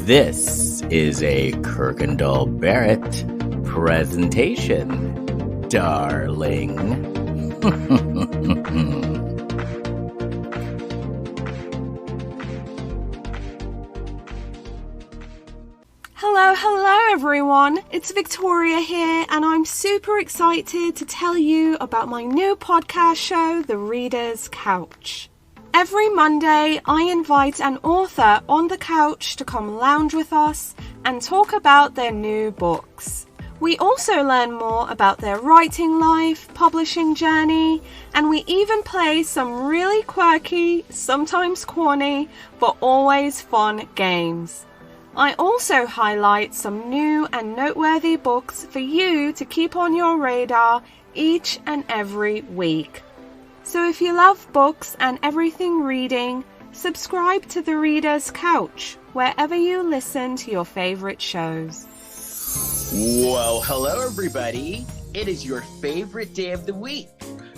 This is a Kirkendall Barrett presentation, darling. Hello everyone, it's Victoria here and I'm super excited to tell you about my new podcast show, The Reader's Couch. Every Monday, I invite an author on the couch to come lounge with us and talk about their new books. We also learn more about their writing life, publishing journey, and we even play some really quirky, sometimes corny, but always fun games. I also highlight some new and noteworthy books for you to keep on your radar each and every week. So if you love books and everything reading, subscribe to The Reader's Couch wherever you listen to your favorite shows. Whoa, hello everybody. It is your favorite day of the week.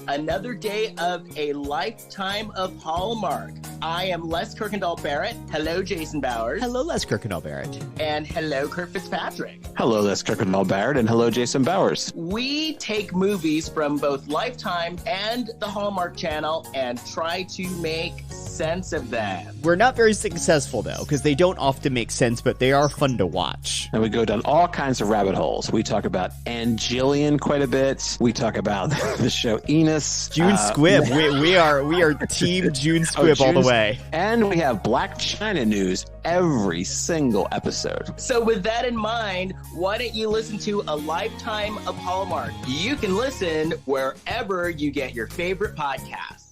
Another day of a lifetime of Hallmark. I am Les Kirkendall Barrett. Hello, Jason Bowers. Hello, Les Kirkendall Barrett. And hello, Kurt Fitzpatrick. Hello, Les Kirkendall Barrett, and hello, Jason Bowers. We take movies from both Lifetime and the Hallmark Channel and try to make sense of them. We're not very successful, though, because they don't often make sense, but they are fun to watch. And we go down all kinds of rabbit holes. We talk about Angelian quite a bit. We talk about the show Enos. June Squibb. We are team June Squibb all the way. And we have Black China news every single episode. So with that in mind, why don't you listen to a lifetime of Hallmark? You can listen wherever you get your favorite podcasts.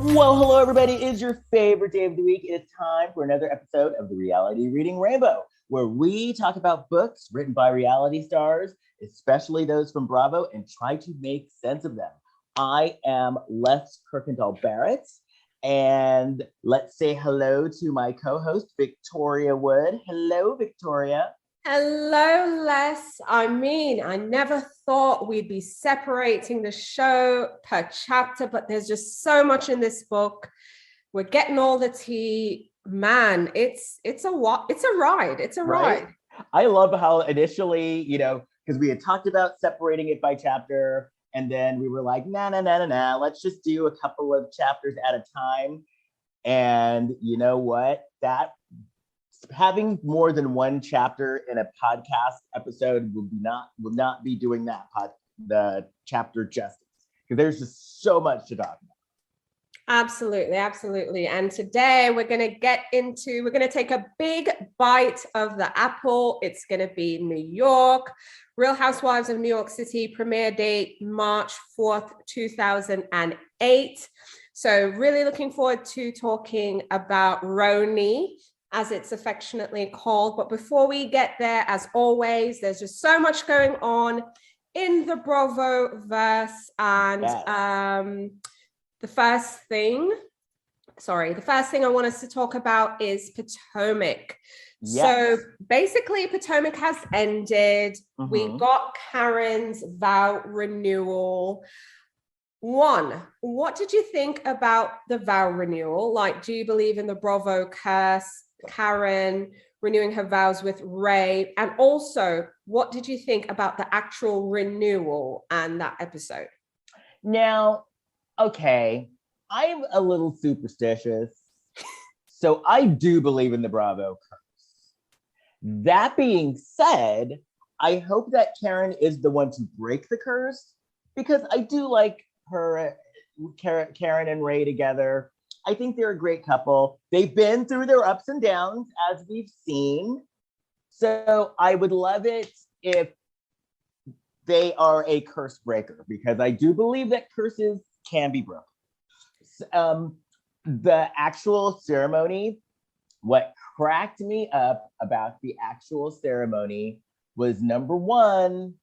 Well, hello, everybody. It is your favorite day of the week. It's time for another episode of the Reality Reading Rainbow, where we talk about books written by reality stars, especially those from Bravo, and try to make sense of them. I am Les Kirkendall Barrett, and let's say hello to my co-host, Victoria Wood. Hello, Victoria. Hello, Les. I mean, I never thought we'd be separating the show per chapter, but there's just so much in this book. We're getting all the tea. Man, it's a ride. It's a ride. I love how initially, because we had talked about separating it by chapter, and then we were like, nah, let's just do a couple of chapters at a time. And you know what? Having more than one chapter in a podcast episode will not be doing the chapter justice, because there's just so much to talk about. Absolutely. And today we're going to take a big bite of the apple. It's going to be New York, Real Housewives of New York City, premiere date March 4th, 2008. So really looking forward to talking about Roni, as it's affectionately called. But before we get there, as always, there's just so much going on in the Bravo verse. And the first thing I want us to talk about is Potomac. Yes. So basically, Potomac has ended. Mm-hmm. We got Karen's vow renewal. One, what did you think about the vow renewal? Like, do you believe in the Bravo curse? Karen renewing her vows with Ray, and also what did you think about the actual renewal and that episode? Now, okay, I'm a little superstitious, so I do believe in the Bravo curse. That being said, I hope that Karen is the one to break the curse, because I do like her, Karen and Ray together. I think they're a great couple. They've been through their ups and downs, as we've seen. So I would love it if they are a curse breaker, because I do believe that curses can be broken. The actual ceremony What cracked me up about the actual ceremony was, number one,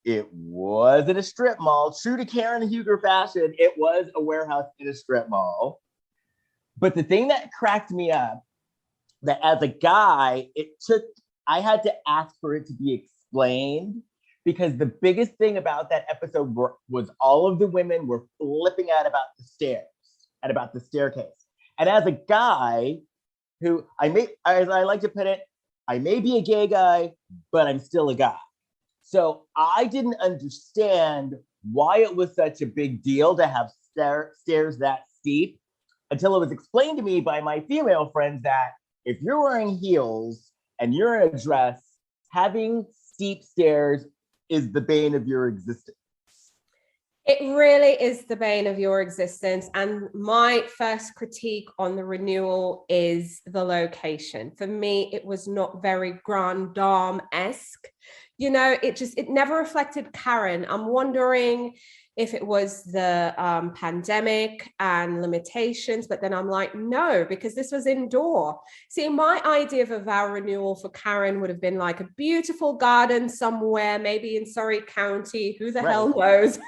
it wasn't a strip mall. True to Karen Huger fashion, it was a warehouse in a strip mall. But the thing that cracked me up, that as a guy, I had to ask for it to be explained, because the biggest thing about that episode was all of the women were flipping out about the stairs and about the staircase. And as a guy who as I like to put it, I may be a gay guy, but I'm still a guy. So I didn't understand why it was such a big deal to have stairs that steep, until it was explained to me by my female friends that if you're wearing heels and you're in a dress, having steep stairs is the bane of your existence. It really is the bane of your existence. And my first critique on the renewal is the location. For me, it was not very Grand Dame-esque. You know, it never reflected Karen. I'm wondering if it was the pandemic and limitations, but then I'm like, no, because this was indoor. See, my idea of a vow renewal for Karen would have been like a beautiful garden somewhere, maybe in Surrey County, who the hell knows?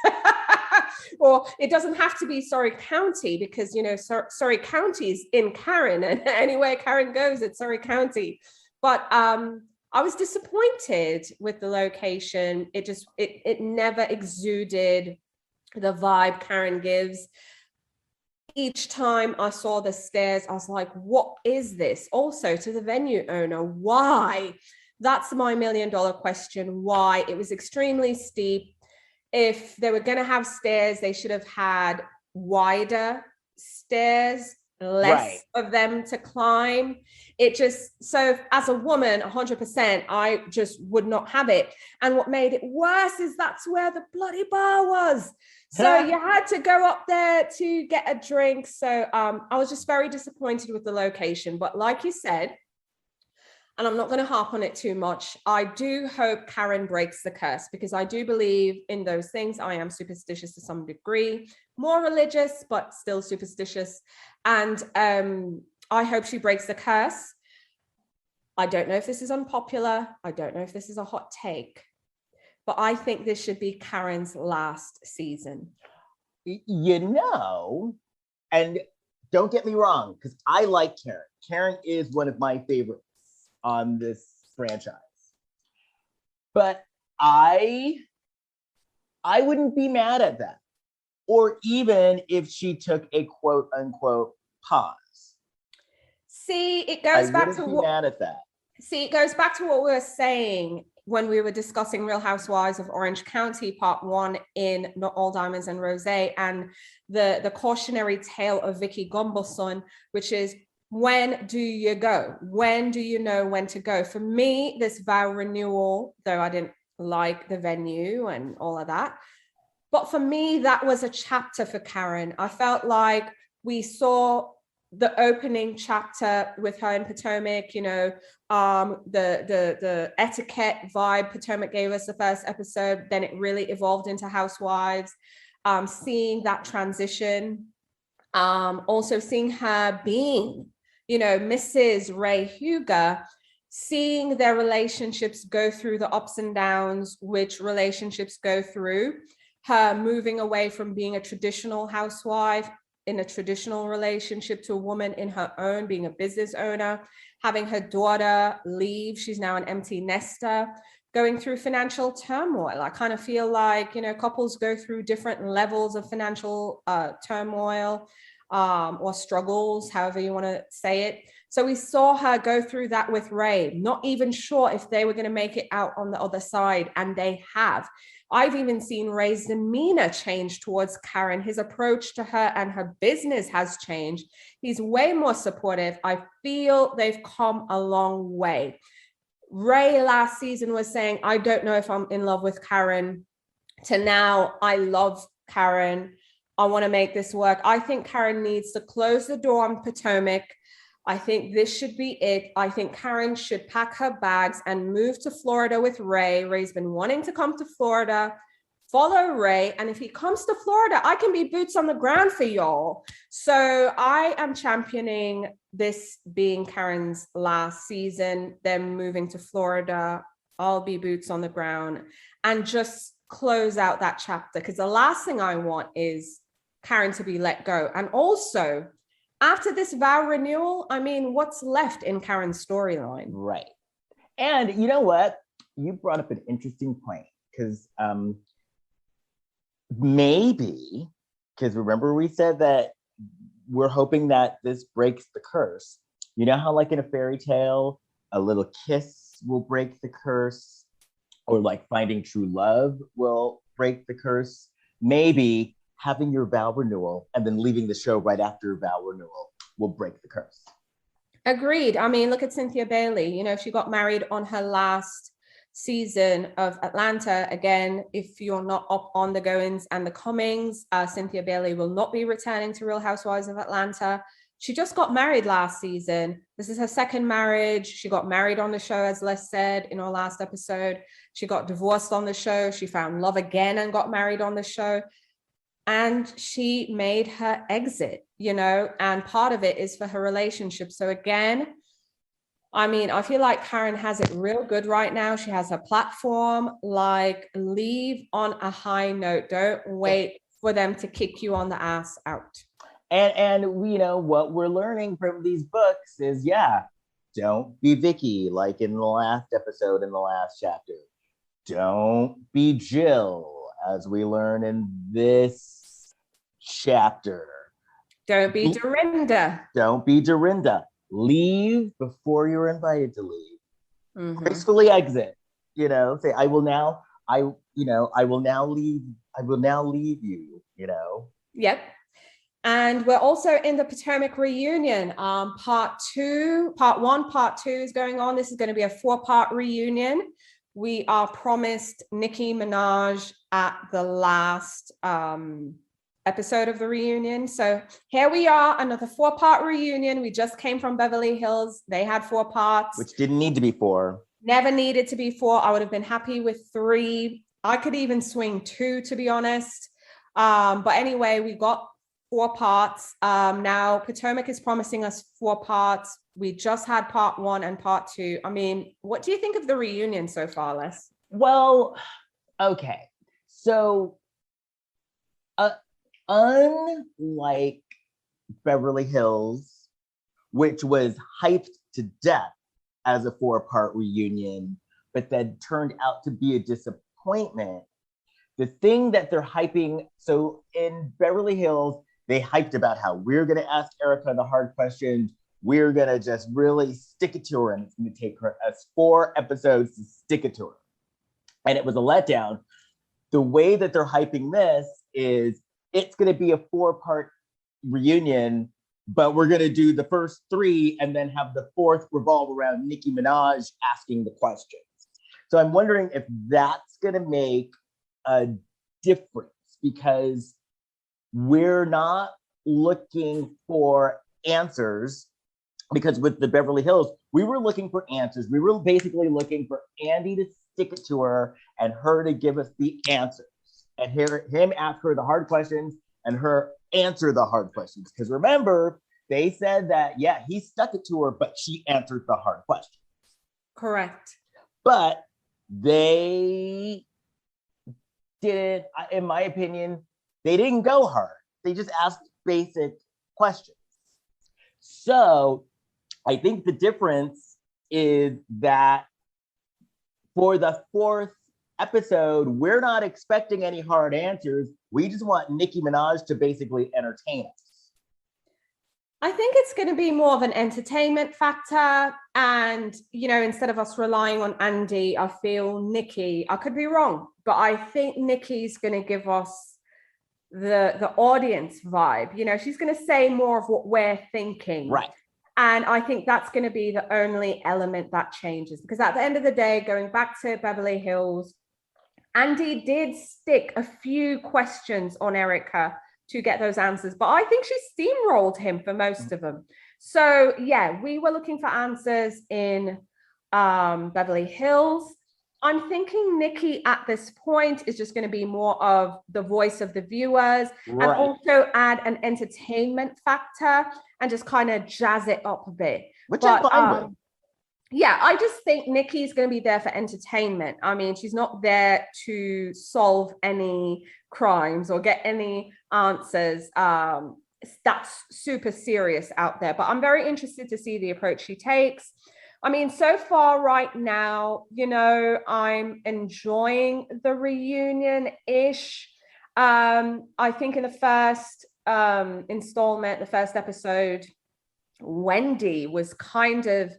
Or it doesn't have to be Surrey County, because, you know, Surrey County is in Karen, and anywhere Karen goes, it's Surrey County. But I was disappointed with the location. It never exuded the vibe Karen gives. Each time I saw the stairs, I was like, what is this? Also, to the venue owner, why? That's my $1 million question. Why? It was extremely steep. If they were going to have stairs, they should have had wider stairs, less of them to climb. So as a woman, 100%, I just would not have it. And what made it worse is that's where the bloody bar was. So you had to go up there to get a drink. So I was just very disappointed with the location. But like you said, and I'm not going to harp on it too much, I do hope Karen breaks the curse, because I do believe in those things. I am superstitious to some degree, more religious, but still superstitious. And I hope she breaks the curse. I don't know if this is unpopular. I don't know if this is a hot take, but I think this should be Karen's last season. You know, and don't get me wrong, because I like Karen. Karen is one of my favorites on this franchise. But I wouldn't be mad at that. Or even if she took a quote unquote pause. See, it goes back to what, mad at that. See, it goes back to what we were saying when we were discussing Real Housewives of Orange County Part 1 in Not All Diamonds and Rosé, and the cautionary tale of Vicky Gumbelson, which is, when do you go? When do you know when to go? For me, this vow renewal, though I didn't like the venue and all of that, but for me, that was a chapter for Karen. I felt like we saw the opening chapter with her in Potomac, you know, the etiquette vibe Potomac gave us the first episode, then it really evolved into Housewives, seeing that transition, also seeing her being, you know, Mrs. Ray Huger, seeing their relationships go through the ups and downs, which relationships go through, her moving away from being a traditional housewife in a traditional relationship to a woman in her own, being a business owner, having her daughter leave, she's now an empty nester, going through financial turmoil. I kind of feel like, you know, couples go through different levels of financial turmoil or struggles, however you want to say it. So we saw her go through that with Ray, not even sure if they were going to make it out on the other side, and they have. I've even seen Ray's demeanor change towards Karen. His approach to her and her business has changed. He's way more supportive. I feel they've come a long way. Ray last season was saying, I don't know if I'm in love with Karen, to now, I love Karen. I want to make this work. I think Karen needs to close the door on Potomac. I think this should be it. I think Karen should pack her bags and move to Florida with Ray. Ray's been wanting to come to Florida. Follow Ray. And if he comes to Florida, I can be boots on the ground for y'all. So I am championing this being Karen's last season, them moving to Florida, I'll be boots on the ground, and just close out that chapter. Because the last thing I want is Karen to be let go. And also, after this vow renewal, I mean, what's left in Karen's storyline? Right. And you know what? You brought up an interesting point, because maybe, because remember we said that we're hoping that this breaks the curse. You know how like in a fairy tale, a little kiss will break the curse, or like finding true love will break the curse? Maybe having your vow renewal and then leaving the show right after your vow renewal will break the curse. Agreed. I mean, look at Cynthia Bailey. You know, she got married on her last season of Atlanta. Again, if you're not up on the goings and the comings, Cynthia Bailey will not be returning to Real Housewives of Atlanta. She just got married last season. This is her second marriage. She got married on the show, as Les said in our last episode. She got divorced on the show. She found love again and got married on the show. And she made her exit, you know, and part of it is for her relationship. So again, I mean, I feel like Karen has it real good right now. She has her platform. Like, leave on a high note. Don't wait for them to kick you on the ass out. And we, you know, what we're learning from these books is, yeah, don't be Vicky, like in the last episode, in the last chapter. Don't be Jill, as we learn in this chapter. Don't be Dorinda. Don't be Dorinda. Leave before you're invited to leave. Mm-hmm. Gracefully exit. You know, say, I will now leave you, you know. Yep. And we're also in the Potomac reunion. Part 1, part 2 is going on. This is going to be a 4-part reunion. We are promised Nicki Minaj at the last episode of the reunion. So here we are, another 4-part reunion. We just came from Beverly Hills. They had 4 parts. Which didn't need to be 4. Never needed to be 4. I would have been happy with 3. I could even swing 2, to be honest. But anyway, we got 4 parts. Now Potomac is promising us 4 parts. We just had part 1 and part 2. I mean, what do you think of the reunion so far, Les? Well, okay. So, unlike Beverly Hills, which was hyped to death as a 4-part reunion, but then turned out to be a disappointment, the thing that they're hyping, so in Beverly Hills, they hyped about how we're going to ask Erica the hard questions. We're going to just really stick it to her. And it's going to take us 4 episodes to stick it to her. And it was a letdown. The way that they're hyping this is it's going to be a 4-part reunion, but we're going to do the first 3 and then have the 4th revolve around Nicki Minaj asking the questions. So I'm wondering if that's going to make a difference, because we're not looking for answers, because with the Beverly Hills, we were looking for answers. We were basically looking for Andy to stick it to her and her to give us the answers, and hear him ask her the hard questions and her answer the hard questions. Because remember, they said that, yeah, he stuck it to her, but she answered the hard questions. Correct. But they didn't, in my opinion, they didn't go hard. They just asked basic questions. So I think the difference is that for the 4th episode, we're not expecting any hard answers. We just want Nicki Minaj to basically entertain us. I think it's going to be more of an entertainment factor. And, you know, instead of us relying on Andy, I feel Nicki, I could be wrong, but I think Nicki's going to give us the audience vibe. You know, she's going to say more of what we're thinking. Right. And I think that's going to be the only element that changes, because at the end of the day, going back to Beverly Hills, Andy did stick a few questions on Erica to get those answers, but I think she steamrolled him for most of them. So yeah, we were looking for answers in Beverly Hills. I'm thinking Nicki at this point is just going to be more of the voice of the viewers, and also add an entertainment factor. and just kind of jazz it up a bit. Which I'm fine with. Yeah, I just think Nikki's going to be there for entertainment. I mean, she's not there to solve any crimes or get any answers. That's super serious out there. But I'm very interested to see the approach she takes. I mean, so far right now, you know, I'm enjoying the reunion-ish. I think in the first installment, the first episode, Wendy was kind of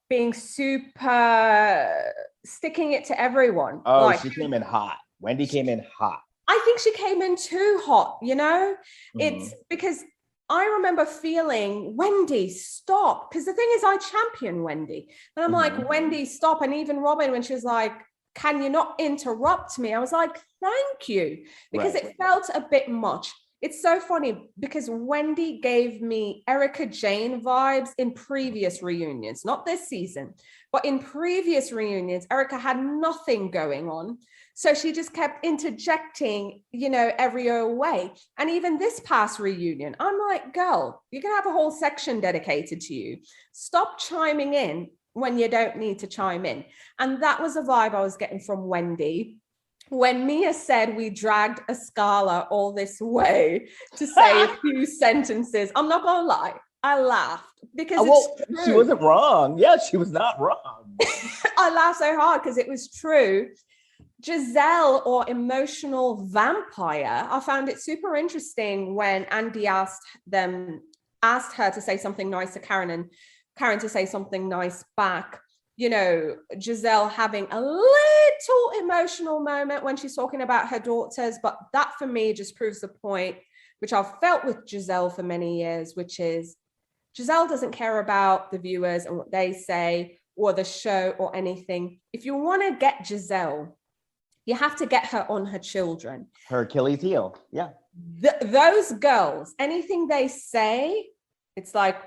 being super sticking it to everyone. Oh, like, she came in hot. Wendy came in hot. I think she came in too hot, you know? It's because I remember feeling, Wendy, stop. Because the thing is, I champion Wendy. And I'm like, Wendy, stop. And even Robin, when she was like, can you not interrupt me? I was like, thank you. Because it felt a bit much. It's so funny because Wendy gave me Erica Jane vibes in previous reunions, not this season, but in previous reunions, Erica had nothing going on. So she just kept interjecting, you know, every way. And even this past reunion, I'm like, girl, you're going to have a whole section dedicated to you. Stop chiming in when you don't need to chime in. And that was a vibe I was getting from Wendy. When Mia said we dragged a Scala all this way to say a few sentences, I'm not going to lie, I laughed because it's true. She wasn't wrong. Yeah, she was not wrong. I laughed so hard because it was true. Giselle, or emotional vampire, I found it super interesting when Andy asked her to say something nice to Karen and Karen to say something nice back. You know, Giselle having a little emotional moment when she's talking about her daughters, but that for me just proves the point, which I've felt with Giselle for many years, which is Giselle doesn't care about the viewers and what they say or the show or anything. If you want to get Giselle, you have to get her on her children. Her Achilles heel, yeah. Those girls, anything they say, it's like,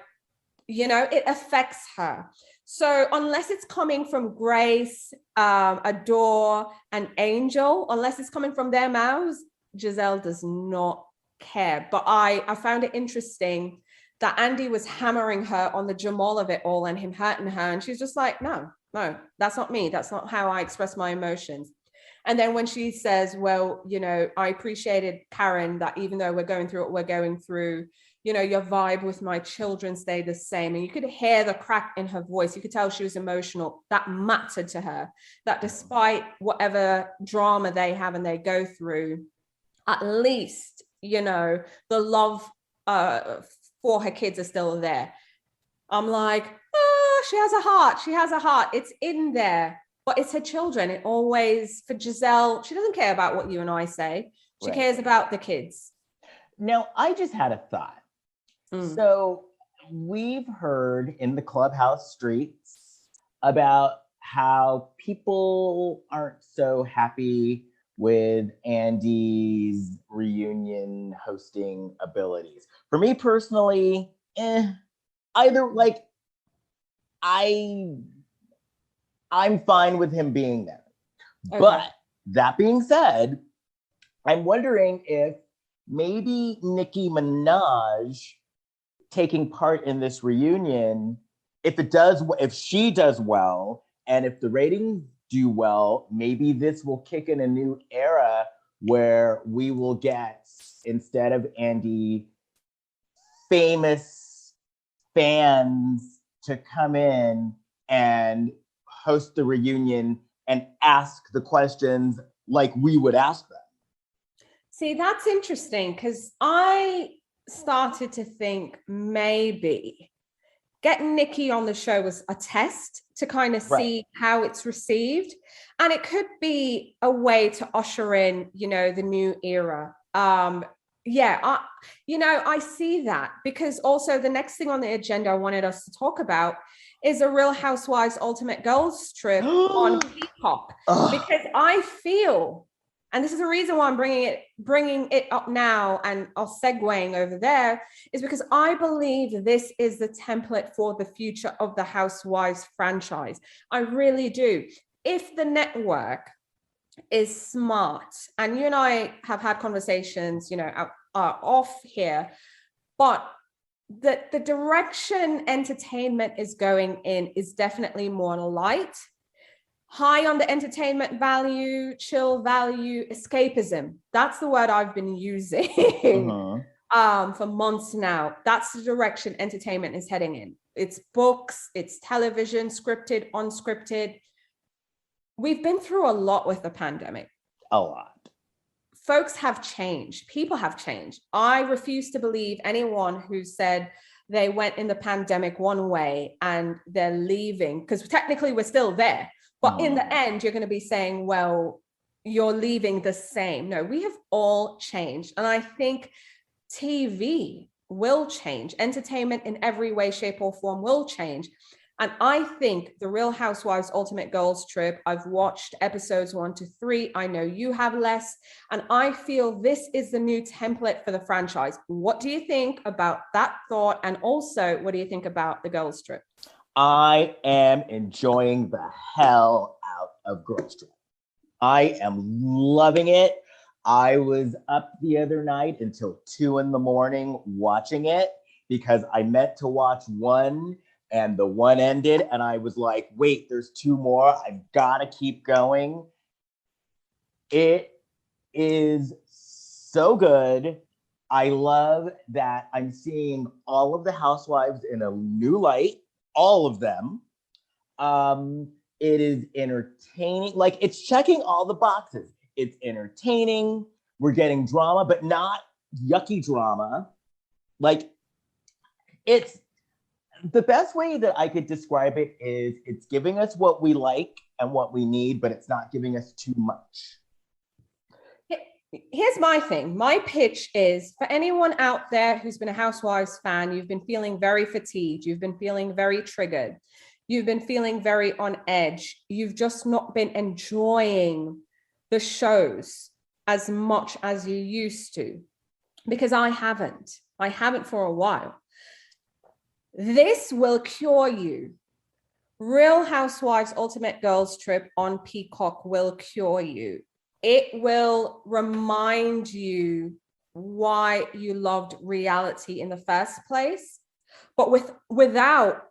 you know, it affects her. So unless it's coming from Grace, Adore, and Angel, unless it's coming from their mouths, Giselle does not care. But I found it interesting that Andy was hammering her on the Jamal of it all and him hurting her. And she's just like, no, that's not me. That's not how I express my emotions. And then when she says, well, you know, I appreciated, Karen, that even though we're going through what we're going through, you know, your vibe with my children stayed the same. And you could hear the crack in her voice. You could tell she was emotional. That mattered to her, that despite whatever drama they have and they go through, at least, you know, the love for her kids are still there. I'm like, oh, she has a heart. She has a heart. It's in there. But it's her children. It always, for Giselle, she doesn't care about what you and I say. She cares about the kids. Now, I just had a thought. So we've heard in the clubhouse streets about how people aren't so happy with Andy's reunion hosting abilities. For me personally, either like I'm fine with him being there. Okay. But that being said, I'm wondering if maybe Nicki Minaj taking part in this reunion, if she does well, and if the ratings do well, maybe this will kick in a new era where we will get, instead of Andy, famous fans to come in and host the reunion and ask the questions like we would ask them. See, that's interesting because I started to think maybe getting Nikki on the show was a test to kind of see how it's received. And it could be a way to usher in, you know, the new era. I see that, because also the next thing on the agenda I wanted us to talk about is a Real Housewives Ultimate Girls Trip on Peacock. Because I feel, and this is the reason why I'm bringing it up now and I'll segueing over there, is because I believe this is the template for the future of the Housewives franchise. I really do. If the network is smart, and you and I have had conversations, you know, off here, but the direction entertainment is going in is definitely more light, high on the entertainment value, chill value, escapism. That's the word I've been using for months now. That's the direction entertainment is heading in. It's books, it's television, scripted, unscripted. We've been through a lot with the pandemic. A lot. Folks have changed. People have changed. I refuse to believe anyone who said they went in the pandemic one way and they're leaving, because technically we're still there. But in the end, you're going to be saying, well, you're leaving the same. No, we have all changed. And I think TV will change. Entertainment in every way, shape, or form will change. And I think The Real Housewives Ultimate Girls Trip, I've watched episodes 1 to 3. I know you have less. And I feel this is the new template for the franchise. What do you think about that thought? And also, what do you think about the Girls Trip? I am enjoying the hell out of Girls Trip. I am loving it. I was up the other night until 2 a.m. watching it because I meant to watch one and the one ended and I was like, wait, there's 2 more. I've got to keep going. It is so good. I love that I'm seeing all of the housewives in a new light, all of them. It is entertaining. Like, it's checking all the boxes. It's entertaining. We're getting drama, but not yucky drama. Like, it's the best way that I could describe it is it's giving us what we like and what we need, but it's not giving us too much. Here's my thing. My pitch is for anyone out there who's been a Housewives fan, you've been feeling very fatigued. You've been feeling very triggered. You've been feeling very on edge. You've just not been enjoying the shows as much as you used to, because I haven't for a while. This will cure you. Real Housewives Ultimate Girls Trip on Peacock will cure you. It will remind you why you loved reality in the first place, but without,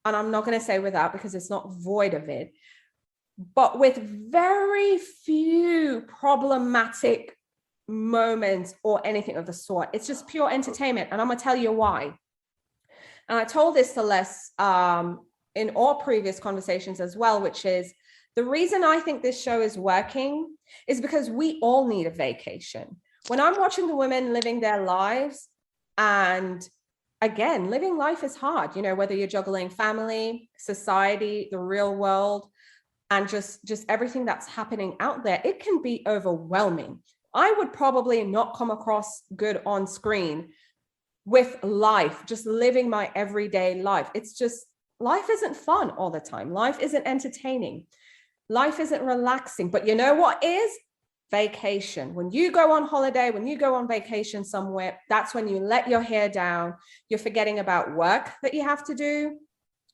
and I'm not going to say without because it's not void of it, but with very few problematic moments or anything of the sort. It's just pure entertainment. And I'm going to tell you why. And I told this to Les in all previous conversations as well, which is the reason I think this show is working is because we all need a vacation. When I'm watching the women living their lives, and again, living life is hard, you know, whether you're juggling family, society, the real world, and just everything that's happening out there, it can be overwhelming. I would probably not come across good on screen with life, just living my everyday life. It's just, life isn't fun all the time. Life isn't entertaining. Life isn't relaxing. But you know what is? Vacation. When you go on holiday, when you go on vacation somewhere, that's when you let your hair down. You're forgetting about work that you have to do,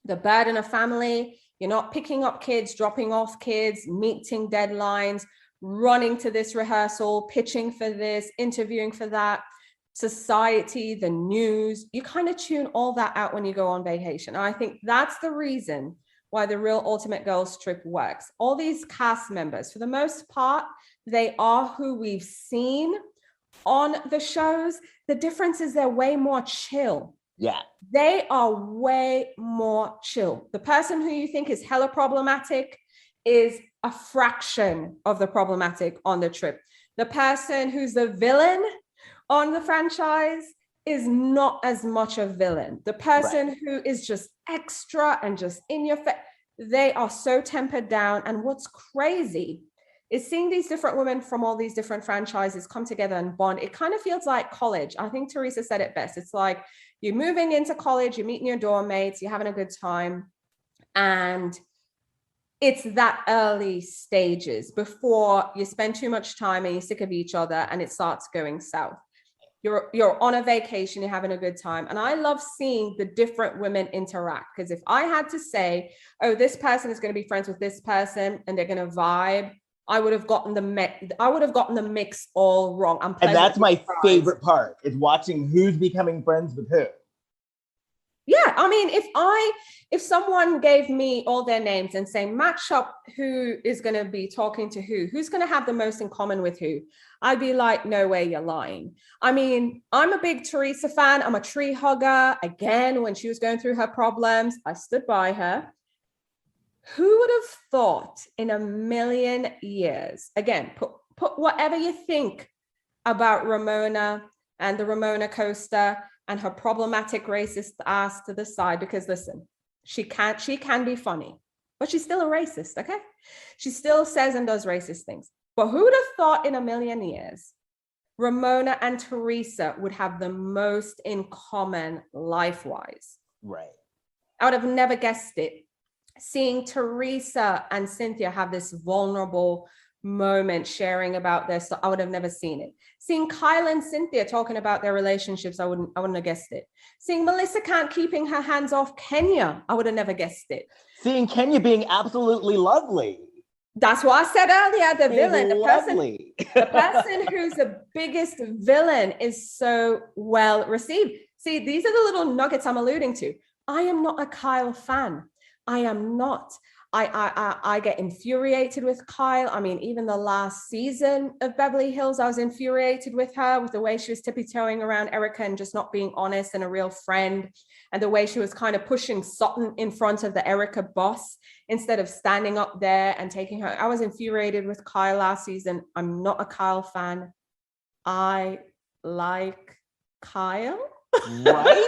the burden of family. You're not picking up kids, dropping off kids, meeting deadlines, running to this rehearsal, pitching for this, interviewing for that, society, the news. You kind of tune all that out when you go on vacation. And I think that's the reason why the Real Ultimate Girls Trip works. All these cast members, for the most part, they are who we've seen on the shows. The difference is they're way more chill. Yeah. They are way more chill. The person who you think is hella problematic is a fraction of the problematic on the trip. The person who's the villain on the franchise is not as much a villain. The person who is just extra and just in your face, they are so tempered down. And what's crazy is seeing these different women from all these different franchises come together and bond. It kind of feels like college. I think Teresa said it best. It's like you're moving into college, you're meeting your dorm mates, you're having a good time. And it's that early stages before you spend too much time and you're sick of each other and it starts going south. You're on a vacation, you're having a good time. And I love seeing the different women interact, because if I had to say, oh, this person is going to be friends with this person and they're going to vibe, I would have gotten the mix all wrong. And that's my favorite part, is watching who's becoming friends with who. Yeah, I mean, if someone gave me all their names and say match up who is going to be talking to who's going to have the most in common with who, I'd be like, no way, you're lying. I mean, I'm a big Teresa fan. I'm a tree hugger. Again, when she was going through her problems, I stood by her. Who would have thought in a million years? Again, put whatever you think about Ramona and the Ramona coaster and her problematic racist ass to the side, because listen, she can be funny, but she's still a racist, okay? She still says and does racist things. But who would have thought in a million years Ramona and Teresa would have the most in common life-wise? Right. I would have never guessed it. Seeing Teresa and Cynthia have this vulnerable moment sharing about this, so I would have never seen it. Seeing Kyle and Cynthia talking about their relationships, I wouldn't have guessed it. Seeing Melissa Can't keeping her hands off Kenya, I would have never guessed it. Seeing Kenya being absolutely lovely. That's what I said earlier. The villain, the person who's the biggest villain is so well received. See, these are the little nuggets I'm alluding to. I am not a Kyle fan. I am not. I get infuriated with Kyle. I mean, even the last season of Beverly Hills, I was infuriated with her, with the way she was tippy-toeing around Erica and just not being honest and a real friend, and the way she was kind of pushing Sutton in front of the Erica boss instead of standing up there and taking her. I was infuriated with Kyle last season. I'm not a Kyle fan. I like Kyle. Right?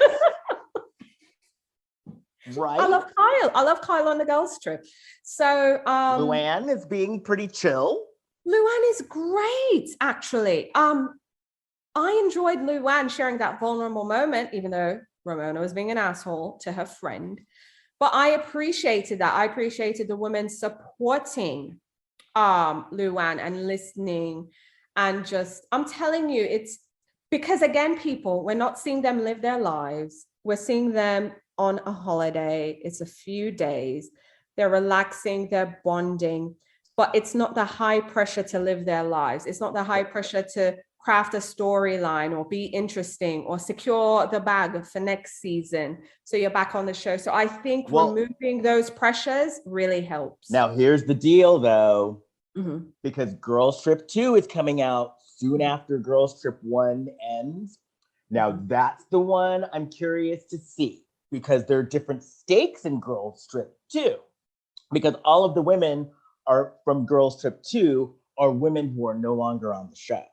Right. I love Kyle on the girls trip. So Luann is being pretty chill. Luann is great, actually. I enjoyed Luann sharing that vulnerable moment, even though Ramona was being an asshole to her friend. But I appreciated that. I appreciated the women supporting Luann and listening, and just, I'm telling you, it's because, again, people, we're not seeing them live their lives. We're seeing them on a holiday. It's a few days. They're relaxing, they're bonding, but it's not the high pressure to live their lives. It's not the high pressure to craft a storyline or be interesting or secure the bag for next season, so you're back on the show. So I think removing those pressures really helps. Now, here's the deal, though, because Girls Trip 2 is coming out soon after Girls Trip 1 ends. Now, that's the one I'm curious to see, because there are different stakes in Girls Trip 2. Because all of the women are from Girls Trip 2 are women who are no longer on the show.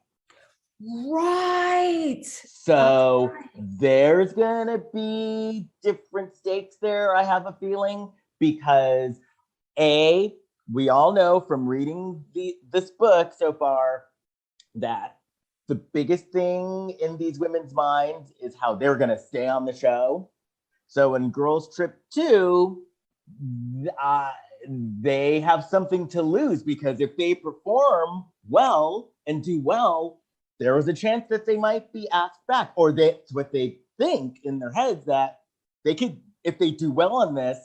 Right. So there's gonna be different stakes there, I have a feeling, because we all know from reading this book so far that the biggest thing in these women's minds is how they're gonna stay on the show. So in Girls Trip 2, they have something to lose, because if they perform well and do well, there is a chance that they might be asked back, or that's what they think in their heads, that they could, if they do well on this,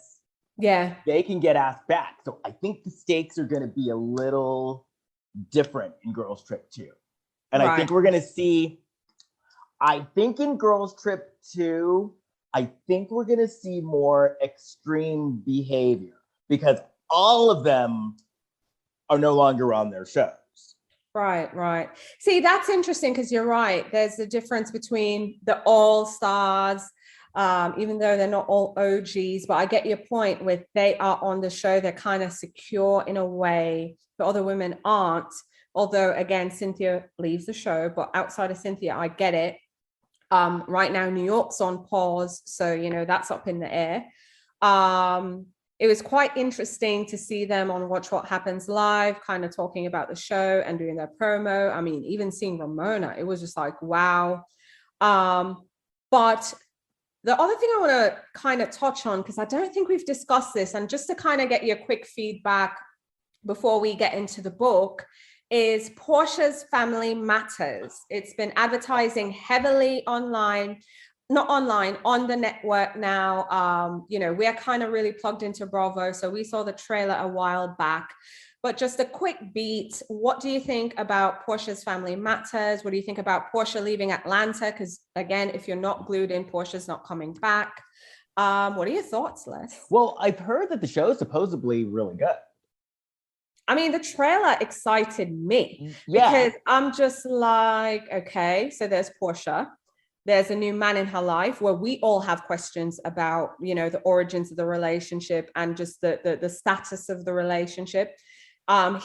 they can get asked back. So I think the stakes are going to be a little different in Girls Trip 2. And I think we're going to see, I think in Girls Trip 2, I think we're going to see more extreme behavior, because all of them are no longer on their shows. Right. See, that's interesting, because you're right. There's a difference between the all-stars, even though they're not all OGs, but I get your point with they are on the show. They're kind of secure in a way that other women aren't. Although, again, Cynthia leaves the show, but outside of Cynthia, I get it. Right now, New York's on pause. So, that's up in the air. It was quite interesting to see them on Watch What Happens Live, kind of talking about the show and doing their promo. I mean, even seeing Ramona, it was just like, wow. But the other thing I want to kind of touch on, because I don't think we've discussed this, and just to kind of get your quick feedback before we get into the book, is Portia's Family Matters. It's been advertising heavily online. Not online, on the network now. We're kind of really plugged into Bravo. So we saw the trailer a while back, but just a quick beat. What do you think about Portia's Family Matters? What do you think about Portia leaving Atlanta? Because again, if you're not glued in, Portia's not coming back. What are your thoughts, Les? Well, I've heard that the show is supposedly really good. I mean, the trailer excited me Yeah. because I'm just like, okay, so there's Portia. There's a new man in her life where we all have questions about, you know, the origins of the relationship and just the status of the relationship. Not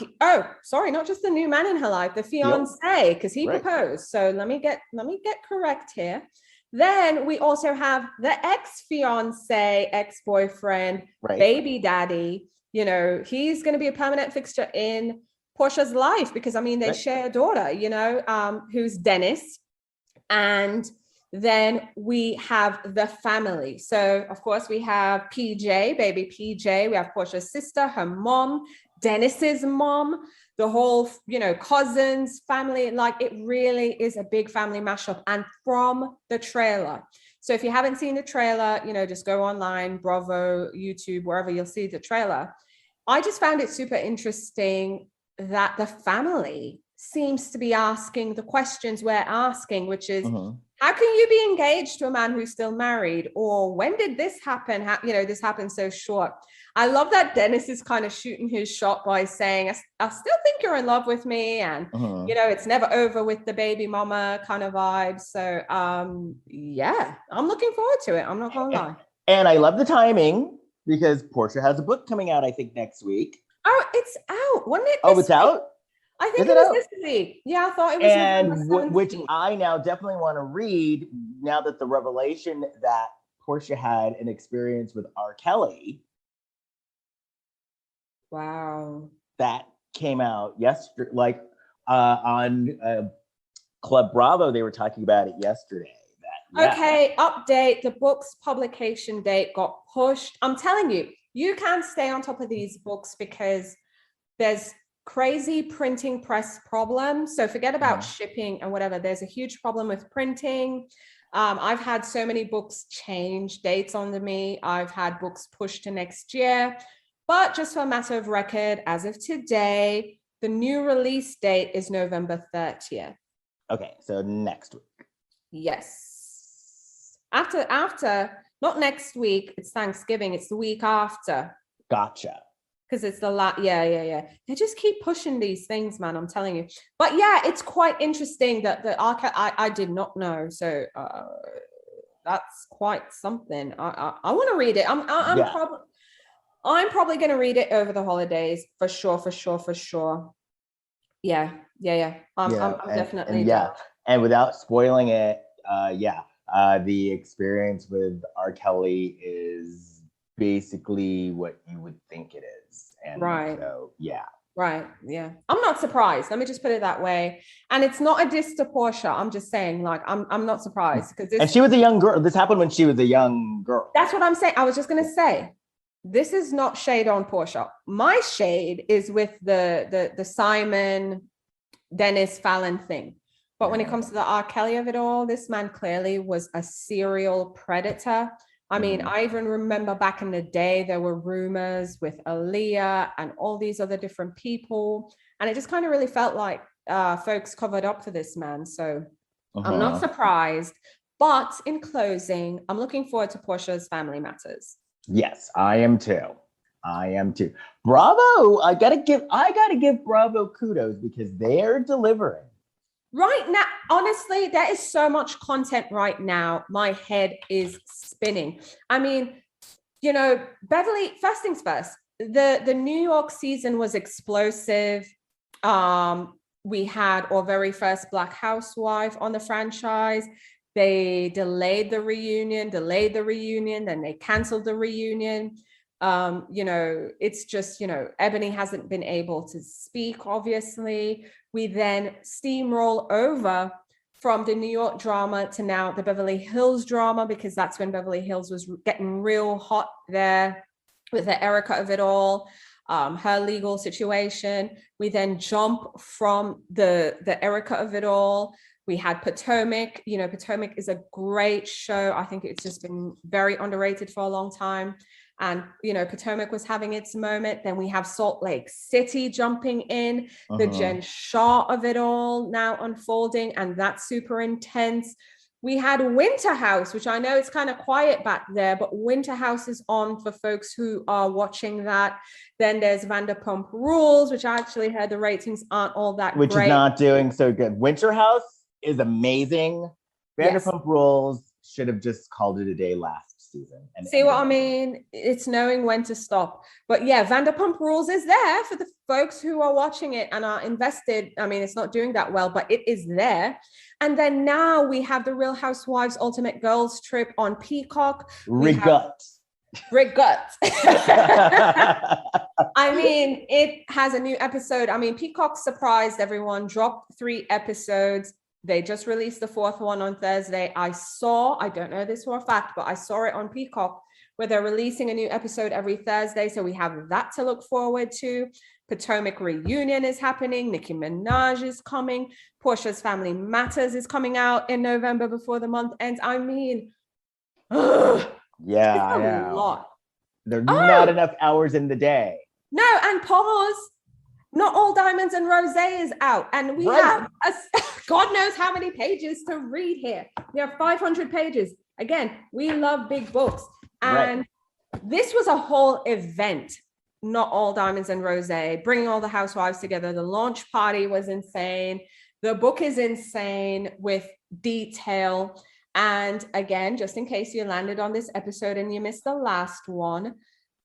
just the new man in her life, the fiance, because he proposed. So let me get correct here. Then we also have the ex-fiance, ex-boyfriend, baby daddy. You know, he's going to be a permanent fixture in Portia's life because, I mean, they share a daughter, you know, who's Dennis. And then we have the family. So, of course, we have PJ, baby PJ. We have Portia's sister, her mom, Dennis's mom, the whole, you know, cousins, family. Like, it really is a big family mashup. And from the trailer. So if you haven't seen the trailer, you know, just go online, Bravo, YouTube, wherever you'll see the trailer. I just found it super interesting that the family seems to be asking the questions we're asking, which is, how can you be engaged to a man who's still married? Or when did this happen? You know, this happened so short. I love that Dennis is kind of shooting his shot by saying, I still think you're in love with me. And, you know, it's never over with the baby mama kind of vibe. So, yeah, I'm looking forward to it. I'm not going to lie. And I love the timing because Portia has a book coming out, I think, next week. Oh, it's out. Wasn't it? Oh, it's out? I think it was this week. Yeah, I thought it was. And which I now definitely want to read now that the revelation that Portia had an experience with R. Kelly. Wow. That came out yesterday, like on Club Bravo, they were talking about it yesterday. Okay, update. The book's publication date got pushed. I'm telling you, you can't stay on top of these books because there's crazy printing press problems. So forget about shipping and whatever. There's a huge problem with printing. I've had so many books change dates on me. I've had books pushed to next year. But just for a matter of record, as of today, the new release date is November 30th. Okay, so next week. Yes. After, not next week, it's Thanksgiving, it's the week after. Gotcha. Because it's the yeah. They just keep pushing these things, man, I'm telling you. But yeah, it's quite interesting that the archive, I did not know. So that's quite something. I want to read it. I'm probably going to read it over the holidays for sure. Yeah. I'm definitely down. And without spoiling it, the experience with R. Kelly is basically what you would think it is. And so, Right. Yeah. I'm not surprised. Let me just put it that way. And it's not a diss to Portia. I'm just saying, like, I'm not surprised because and she was a young girl. This happened when she was a young girl. That's what I'm saying. I was just going to say, this is not shade on Portia. My shade is with the Simon, Dennis, Fallon thing. But when it comes to the R. Kelly of it all, this man clearly was a serial predator. I mean, I even remember back in the day, there were rumors with Aaliyah and all these other different people. And it just kind of really felt like folks covered up for this man. So I'm not surprised. But in closing, I'm looking forward to Portia's Family Matters. Yes, I am too. Bravo. I gotta give Bravo kudos because they're delivering. Right now, honestly, there is so much content right now. My head is spinning. I mean, you know, Beverly, first things first, the New York season was explosive. We had our very first Black housewife on the franchise. They delayed the reunion, then they canceled the reunion. You know, it's just, you know, Ebony hasn't been able to speak, obviously. We then steamroll over from the New York drama to now the Beverly Hills drama, because that's when Beverly Hills was getting real hot there with the Erica of it all, her legal situation. We then jump from the Erica of it all. We had Potomac. You know, Potomac is a great show. I think it's just been very underrated for a long time. And, you know, Potomac was having its moment. Then we have Salt Lake City jumping in, the Jen Shah of it all now unfolding. And that's super intense. We had Winter House, which I know it's kind of quiet back there, but Winter House is on for folks who are watching that. Then there's Vanderpump Rules, which I actually heard the ratings aren't all that Which great. is not doing so good. Winter House is amazing. Vanderpump Rules should have just called it a day last season. And see what I mean? It's knowing when to stop. But yeah, Vanderpump Rules is there for the folks who are watching it and are invested. I mean, it's not doing that well, but it is there. And then now we have the Real Housewives Ultimate Girls Trip on Peacock. Regut. I mean, it has a new episode. I mean, Peacock surprised everyone, dropped 3 episodes. They just released the 4th one on Thursday. I don't know this for a fact, but I saw it on Peacock where they're releasing a new episode every Thursday. So we have that to look forward to. Potomac Reunion is happening. Nicki Minaj is coming. Portia's Family Matters is coming out in November before the month ends. I mean, yeah, I know. A lot. There's not enough hours in the day. No, and pause. Not All Diamonds and Rosé is out. And we have, God knows how many pages to read here. We have 500 pages. Again, we love big books. And this was a whole event. Not All Diamonds and Rosé, bringing all the housewives together. The launch party was insane. The book is insane with detail. And again, just in case you landed on this episode and you missed the last one,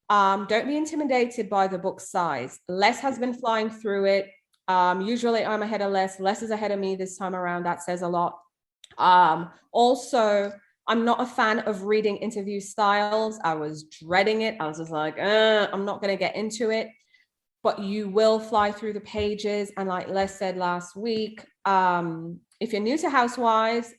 don't be intimidated by the book size. Les has been flying through it. Usually I'm ahead of Les. Les is ahead of me this time around. That says a lot. Also, I'm not a fan of reading interview styles. I was dreading it. I was just like, I'm not going to get into it. But you will fly through the pages. And like Les said last week, if you're new to Housewives,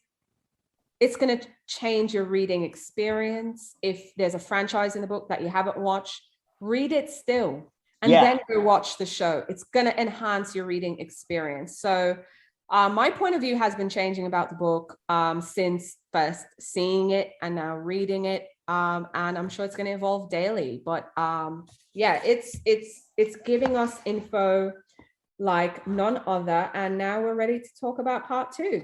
it's going to change your reading experience. If there's a franchise in the book that you haven't watched, read it still. And then go watch the show. It's going to enhance your reading experience. So my point of view has been changing about the book since first seeing it and now reading it. And I'm sure it's going to evolve daily. But it's giving us info like none other. And now we're ready to talk about part 2.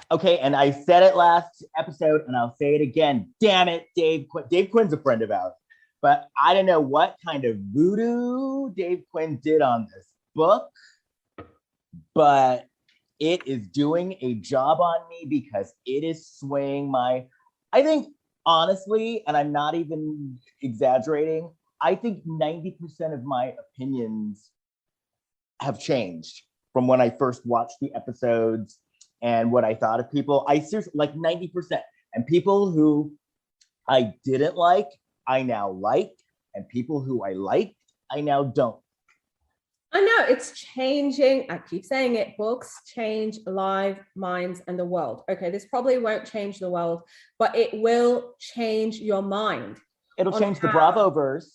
Okay, and I said it last episode, and I'll say it again. Damn it, Dave Quinn. Dave Quinn's a friend of ours. But I don't know what kind of voodoo Dave Quinn did on this book, but it is doing a job on me because it is swaying I think, honestly, and I'm not even exaggerating, I think 90% of my opinions have changed from when I first watched the episodes and what I thought of people. I seriously, like 90%. And people who I didn't like, I now like. And people who I liked, I now don't. I know it's changing. I keep saying it. Books change lives, minds, and the world. Okay, this probably won't change the world, but it will change your mind. It'll change the Bravoverse.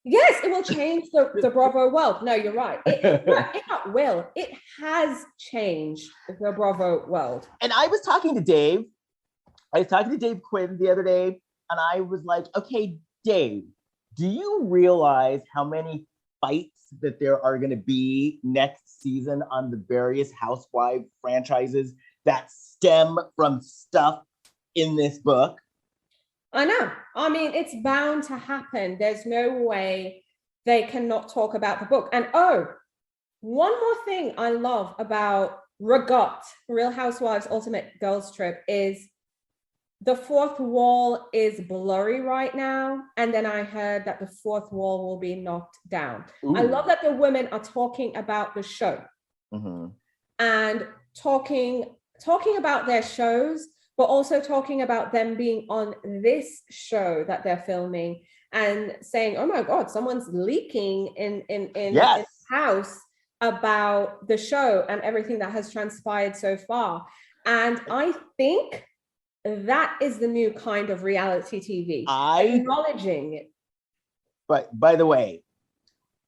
Yes, it will change the Bravo world. No, you're right. It will. It has changed the Bravo world. And I was talking to Dave. I was talking to Dave Quinn the other day, and I was like, okay, Dave, do you realize how many fights that there are going to be next season on the various Housewives franchises that stem from stuff in this book? I know. I mean, it's bound to happen. There's no way they cannot talk about the book. And one more thing I love about Real Housewives Ultimate Girls Trip is the 4th wall is blurry right now. And then I heard that the 4th wall will be knocked down. Ooh. I love that the women are talking about the show and talking about their shows, but also talking about them being on this show that they're filming and saying, oh my God, someone's leaking in this house about the show and everything that has transpired so far. And I think that is the new kind of reality TV, acknowledging it. But by the way,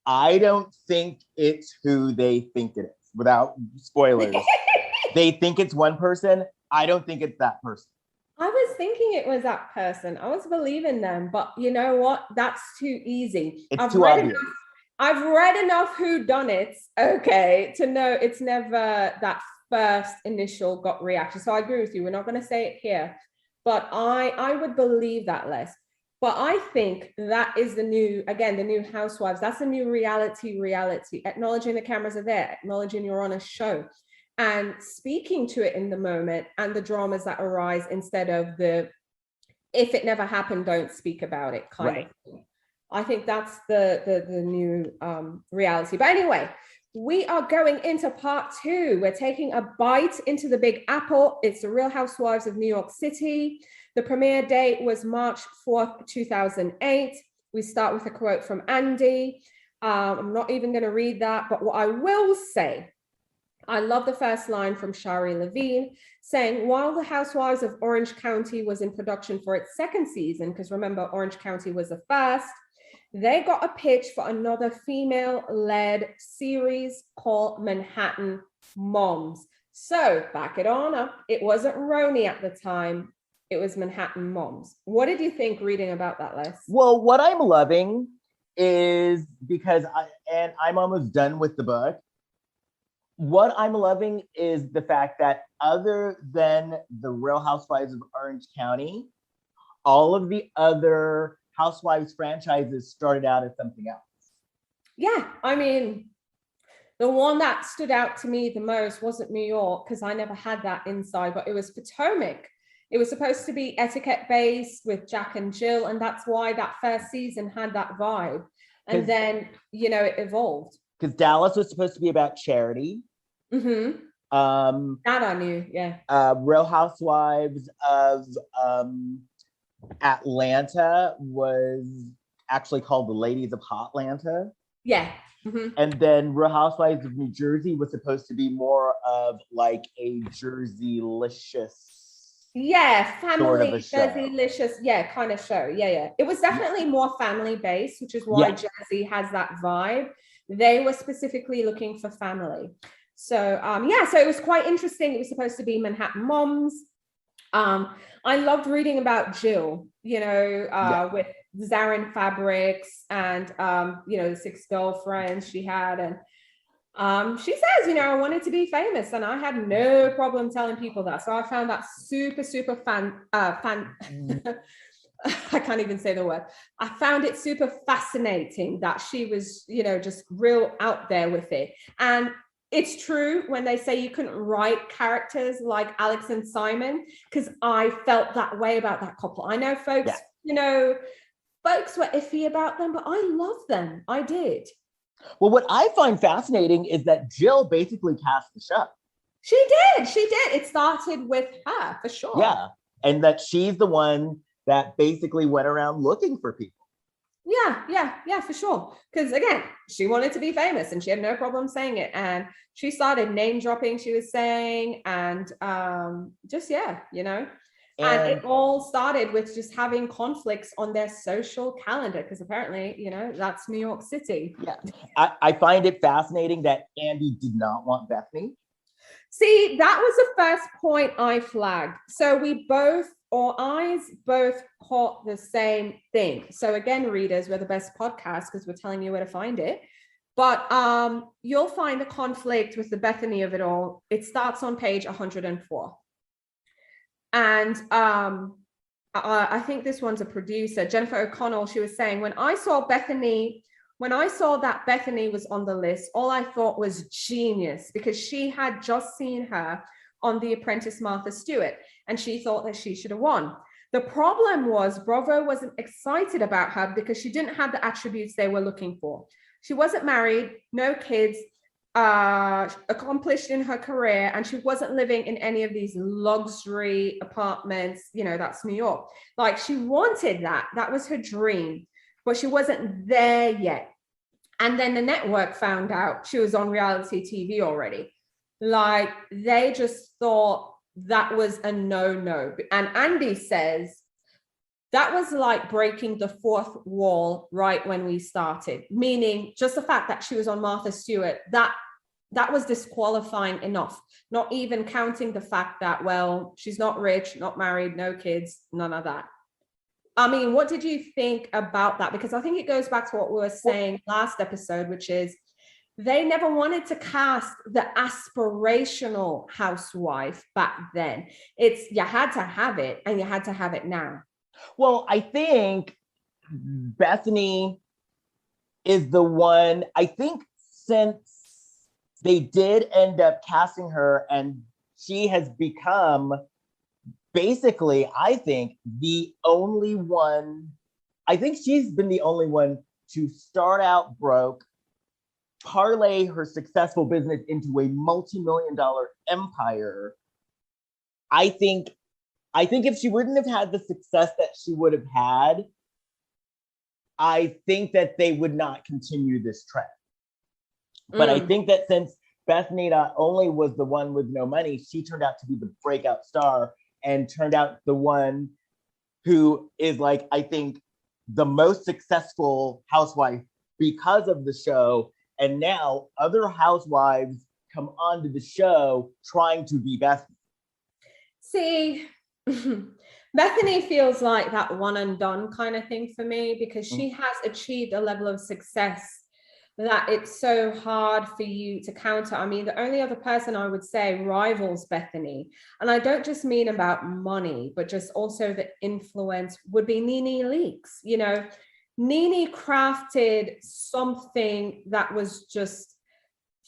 I don't think it's who they think it is, without spoilers. They think it's one person. I don't think it's that person. I was thinking it was that person. I was believing them, but you know what? That's too easy. It's too obvious. I've read enough whodunits, okay, to know it's never that first initial gut reaction. So I agree with you. We're not going to say it here, but I would believe that less. But I think that is the new Housewives. That's the new reality, acknowledging the cameras are there, acknowledging you're on a show and speaking to it in the moment and the dramas that arise instead of the, if it never happened, don't speak about it kind of thing. I think that's the new reality. But anyway, we are going into part 2. We're taking a bite into the Big Apple. It's the Real Housewives of New York City. The premiere date was March 4th, 2008. We start with a quote from Andy. I'm not even going to read that, but what I will say, I love the first line from Shari Levine saying, while the Housewives of Orange County was in production for its second season, because remember, Orange County was the first, they got a pitch for another female-led series called Manhattan Moms. So back it on up. It wasn't Roni at the time. It was Manhattan Moms. What did you think reading about that, Les? Well, what I'm loving is, because I'm almost done with the book. What I'm loving is the fact that other than the Real Housewives of Orange County, all of the other Housewives franchises started out as something else. Yeah, I mean, the one that stood out to me the most wasn't New York, because I never had that inside, but it was Potomac. It was supposed to be etiquette based with Jack and Jill, and that's why that first season had that vibe. And then, it evolved. Because Dallas was supposed to be about charity. Mm-hmm. That I knew, yeah. Real Housewives of Atlanta was actually called the Ladies of Hotlanta. Yeah. Mm-hmm. And then Real Housewives of New Jersey was supposed to be more of like a Jersey-licious. Yeah, family, sort of Jersey-licious, kind of show. Yeah. It was definitely more family-based, which is why Jersey has that vibe. They were specifically looking for family. So, so it was quite interesting. It was supposed to be Manhattan Moms. I loved reading about Jill, with Zarin Fabrics and, the 6 girlfriends she had. And she says, I wanted to be famous, and I had no problem telling people that. So I found that super, super fan. I can't even say the word. I found it super fascinating that she was, just real out there with it. And it's true when they say you couldn't write characters like Alex and Simon, because I felt that way about that couple. I know folks, folks were iffy about them, but I love them. I did. Well, what I find fascinating is that Jill basically cast the show. She did. It started with her, for sure. Yeah. And that she's the one that basically went around looking for people. Yeah, for sure. Because again, she wanted to be famous and she had no problem saying it. And she started name dropping, she was saying, and And it all started with just having conflicts on their social calendar, because apparently, that's New York City. Yeah. I find it fascinating that Andy did not want Bethany. See, that was the first point I flagged. So our eyes both caught the same thing. So again, readers, we're the best podcast because we're telling you where to find it. But you'll find the conflict with the Bethany of it all. It starts on page 104. And I think this one's a producer, Jennifer O'Connell. She was saying, when I saw that Bethany was on the list, all I thought was genius, because she had just seen her on The Apprentice Martha Stewart, and she thought that she should have won. The problem was Bravo wasn't excited about her because she didn't have the attributes they were looking for. She wasn't married, no kids, accomplished in her career, and she wasn't living in any of these luxury apartments. That's New York. Like, she wanted that. That was her dream, but she wasn't there yet. And then the network found out she was on reality TV already. Like, they just thought that was a no-no. And Andy says that was like breaking the fourth wall right when we started, meaning just the fact that she was on Martha Stewart, that was disqualifying enough, not even counting the fact that, well, she's not rich, not married, no kids, none of that. I mean, what did you think about that? Because I think it goes back to what we were saying last episode, which is they never wanted to cast the aspirational housewife back then. It's you had to have it, and you had to have it now. Well, I think Bethany is the one, I think since they did end up casting her, and she has become basically, I think, the only one, I think she's been the only one to start out broke, parlay her successful business into a multi-million-dollar empire. I think if she wouldn't have had the success that she would have had, I think that they would not continue this trend. But I think that since Bethany not only was the one with no money, she turned out to be the breakout star and turned out the one who is like, I think, the most successful housewife because of the show. And now other housewives come onto the show trying to be Bethany. See, Bethany feels like that one and done kind of thing for me, because she has achieved a level of success that it's so hard for you to counter. I mean, the only other person I would say rivals Bethany, and I don't just mean about money, but just also the influence, would be Nene Leakes. You know, Nene crafted something that was just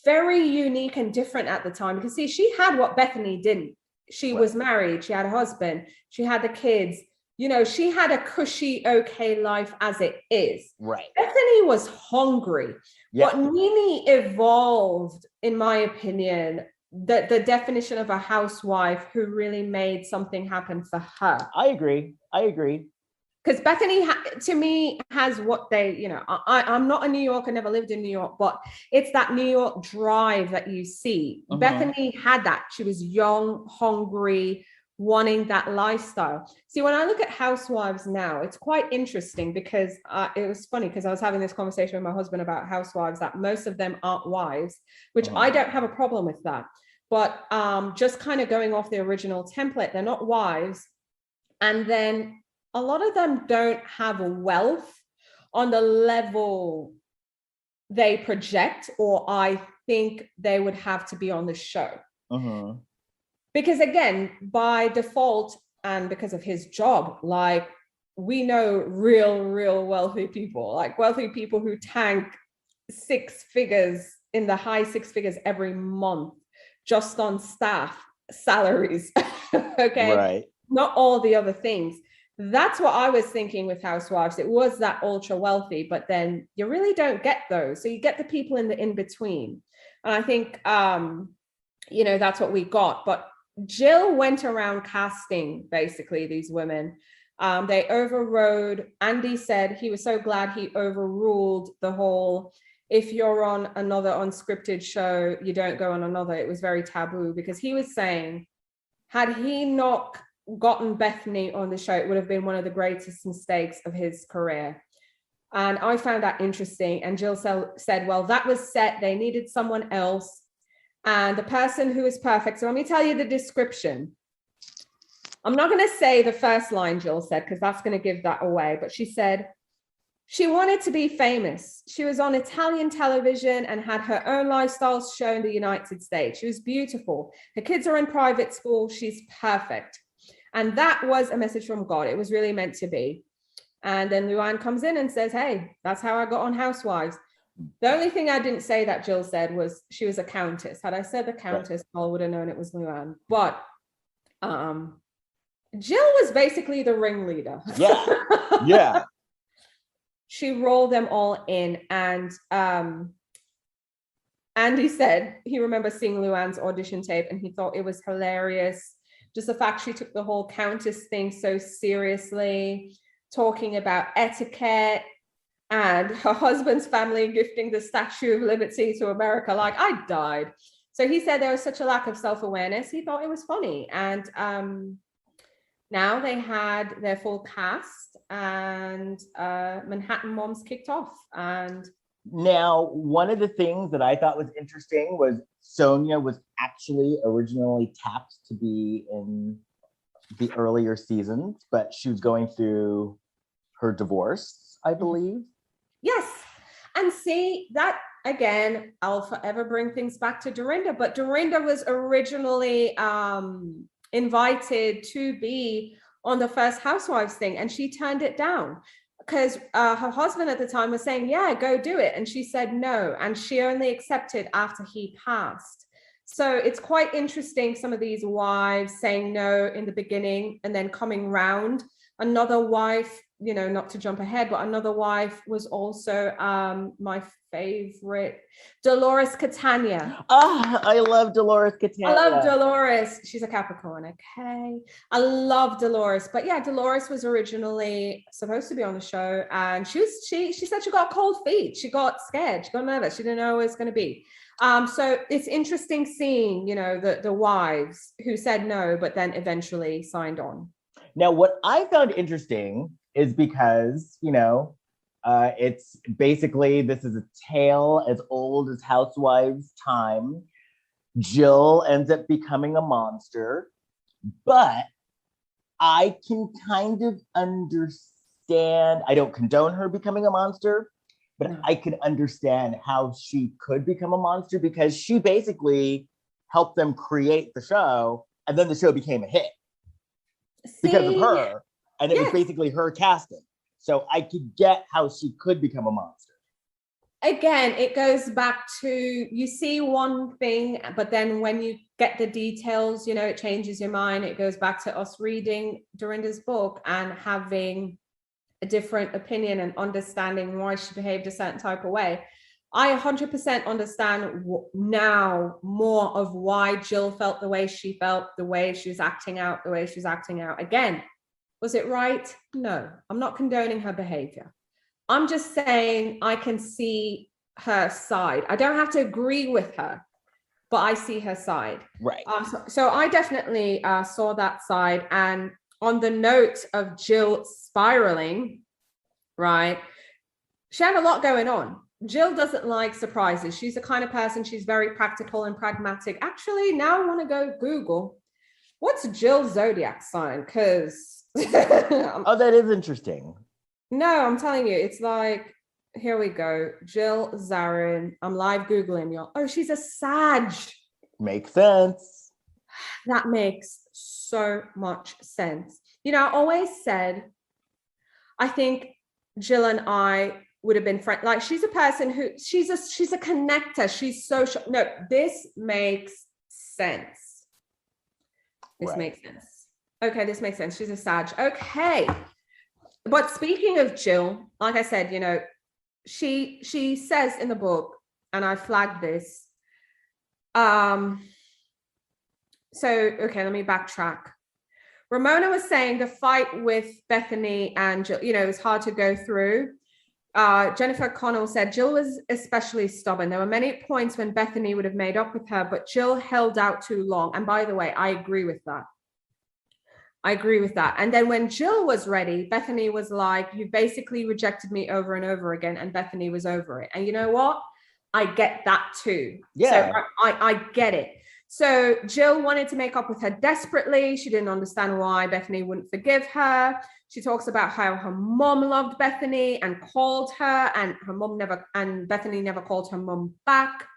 very unique and different at the time. Because see, she had what Bethany didn't. She was married, she had a husband, she had the kids. You know, she had a cushy, okay life as it is. Right. Bethany was hungry. Yeah. But Nene evolved, in my opinion, the definition of a housewife who really made something happen for her. I agree. Because Bethany, to me, has what they, you know, I'm not a New Yorker, never lived in New York, but it's that New York drive that you see. Bethany had that. She was young, hungry, wanting that lifestyle. See, when I look at housewives now, it's quite interesting because it was funny because I was having this conversation with my husband about housewives, that most of them aren't wives, which I don't have a problem with that. But just kind of going off the original template, they're not wives. And then a lot of them don't have a wealth on the level they project, or I think they would have to be on the show. Because again, by default, and because of his job, like, we know real wealthy people, like wealthy people who tank six figures, in the high six figures every month, just on staff salaries. Okay. Right. Not all the other things. That's what I was thinking with housewives. It was that ultra wealthy, but then you really don't get those. So you get the people in the in-between. And I think, you know, that's what we got. But Jill went around casting basically these women. They overrode. Andy said he was so glad he overruled the whole, if you're on another unscripted show, you don't go on another. It was very taboo, because he was saying, had he not gotten Bethany on the show, it would have been one of the greatest mistakes of his career. And I found that interesting. And Jill said, well, that was set. They needed someone else. And the person who is perfect. So let me tell you the description. I'm not going to say the first line Jill said, because that's going to give that away. But she said, she wanted to be famous. She was on Italian television and had her own lifestyle show in the United States. She was beautiful. Her kids are in private school. She's perfect. And that was a message from God. It was really meant to be. And then Luann comes in and says, hey, that's how I got on Housewives. The only thing I didn't say that Jill said was she was a countess. Had I said the countess, I would have known it was Luann. But Jill was basically the ringleader. Yeah. She rolled them all in. And Andy said he remembers seeing Luann's audition tape and he thought it was hilarious. Just the fact she took the whole countess thing so seriously, talking about etiquette, and her husband's family gifting the Statue of Liberty to America. Like, I died. So he said there was such a lack of self-awareness. He thought it was funny. And now they had their full cast, and Manhattan Moms kicked off. And now, one of the things that I thought was interesting was Sonia was actually originally tapped to be in the earlier seasons, but she was going through her divorce, I believe. Yes. And see, that again, I'll forever bring things back to Dorinda, but Dorinda was originally invited to be on the first Housewives thing, and she turned it down because her husband at the time was saying, yeah, go do it. And she said no, and she only accepted after he passed. So it's quite interesting, some of these wives saying no in the beginning and then coming round. Another wife, you know, not to jump ahead, but another wife was also my favorite, Dolores Catania. Oh, I love Dolores Catania. I love Dolores. She's a Capricorn, okay? I love Dolores. But yeah, Dolores was originally supposed to be on the show, and she said she got cold feet. She got scared. She got nervous. She didn't know it was going to be. So it's interesting seeing, you know, the wives who said no, but then eventually signed on. Now, what I found interesting is because, you know, it's basically, this is a tale as old as Housewives' time. Jill ends up becoming a monster, but I can kind of understand, I don't condone her becoming a monster, but I can understand how she could become a monster because she basically helped them create the show, and then the show became a hit because of her, and it was basically her casting. So I could get how she could become a monster. Again, it goes back to, you see one thing, but then when you get the details, you know, it changes your mind. It goes back to us reading Dorinda's book and having a different opinion and understanding why she behaved a certain type of way. I 100% understand now more of why Jill felt the way she felt, the way she was acting out, the way she was acting out. Again, was it right? No, I'm not condoning her behavior. I'm just saying I can see her side. I don't have to agree with her, but I see her side. Right. So I definitely saw that side. And on the note of Jill spiraling, right, she had a lot going on. Jill doesn't like surprises. She's the kind of person, she's very practical and pragmatic. Actually, now I want to go Google, what's Jill's zodiac sign? Because oh, that is interesting. No, I'm telling you, it's like, here we go. Jill Zarin. I'm live Googling, y'all. Oh, she's a Sag. Makes sense. That makes so much sense. You know, I always said, I think Jill and I would have been friends. Like, she's a person who, she's a connector. She's social. No, this makes sense. This makes sense. Okay, this makes sense. She's a Sag. Okay. But speaking of Jill, like I said, you know, she says in the book, and I flagged this. So, okay, let me backtrack. Ramona was saying the fight with Bethany and Jill, you know, it was hard to go through. Jennifer Connell said Jill was especially stubborn. There were many points when Bethany would have made up with her, but Jill held out too long. And by the way, I agree with that. I agree with that. And then when Jill was ready, Bethany was like, you basically rejected me over and over again. And Bethany was over it. And you know what? I get that too. Yeah. So I get it. So Jill wanted to make up with her desperately. She didn't understand why Bethany wouldn't forgive her. She talks about how her mom loved Bethany and called her, and Bethany never called her mom back.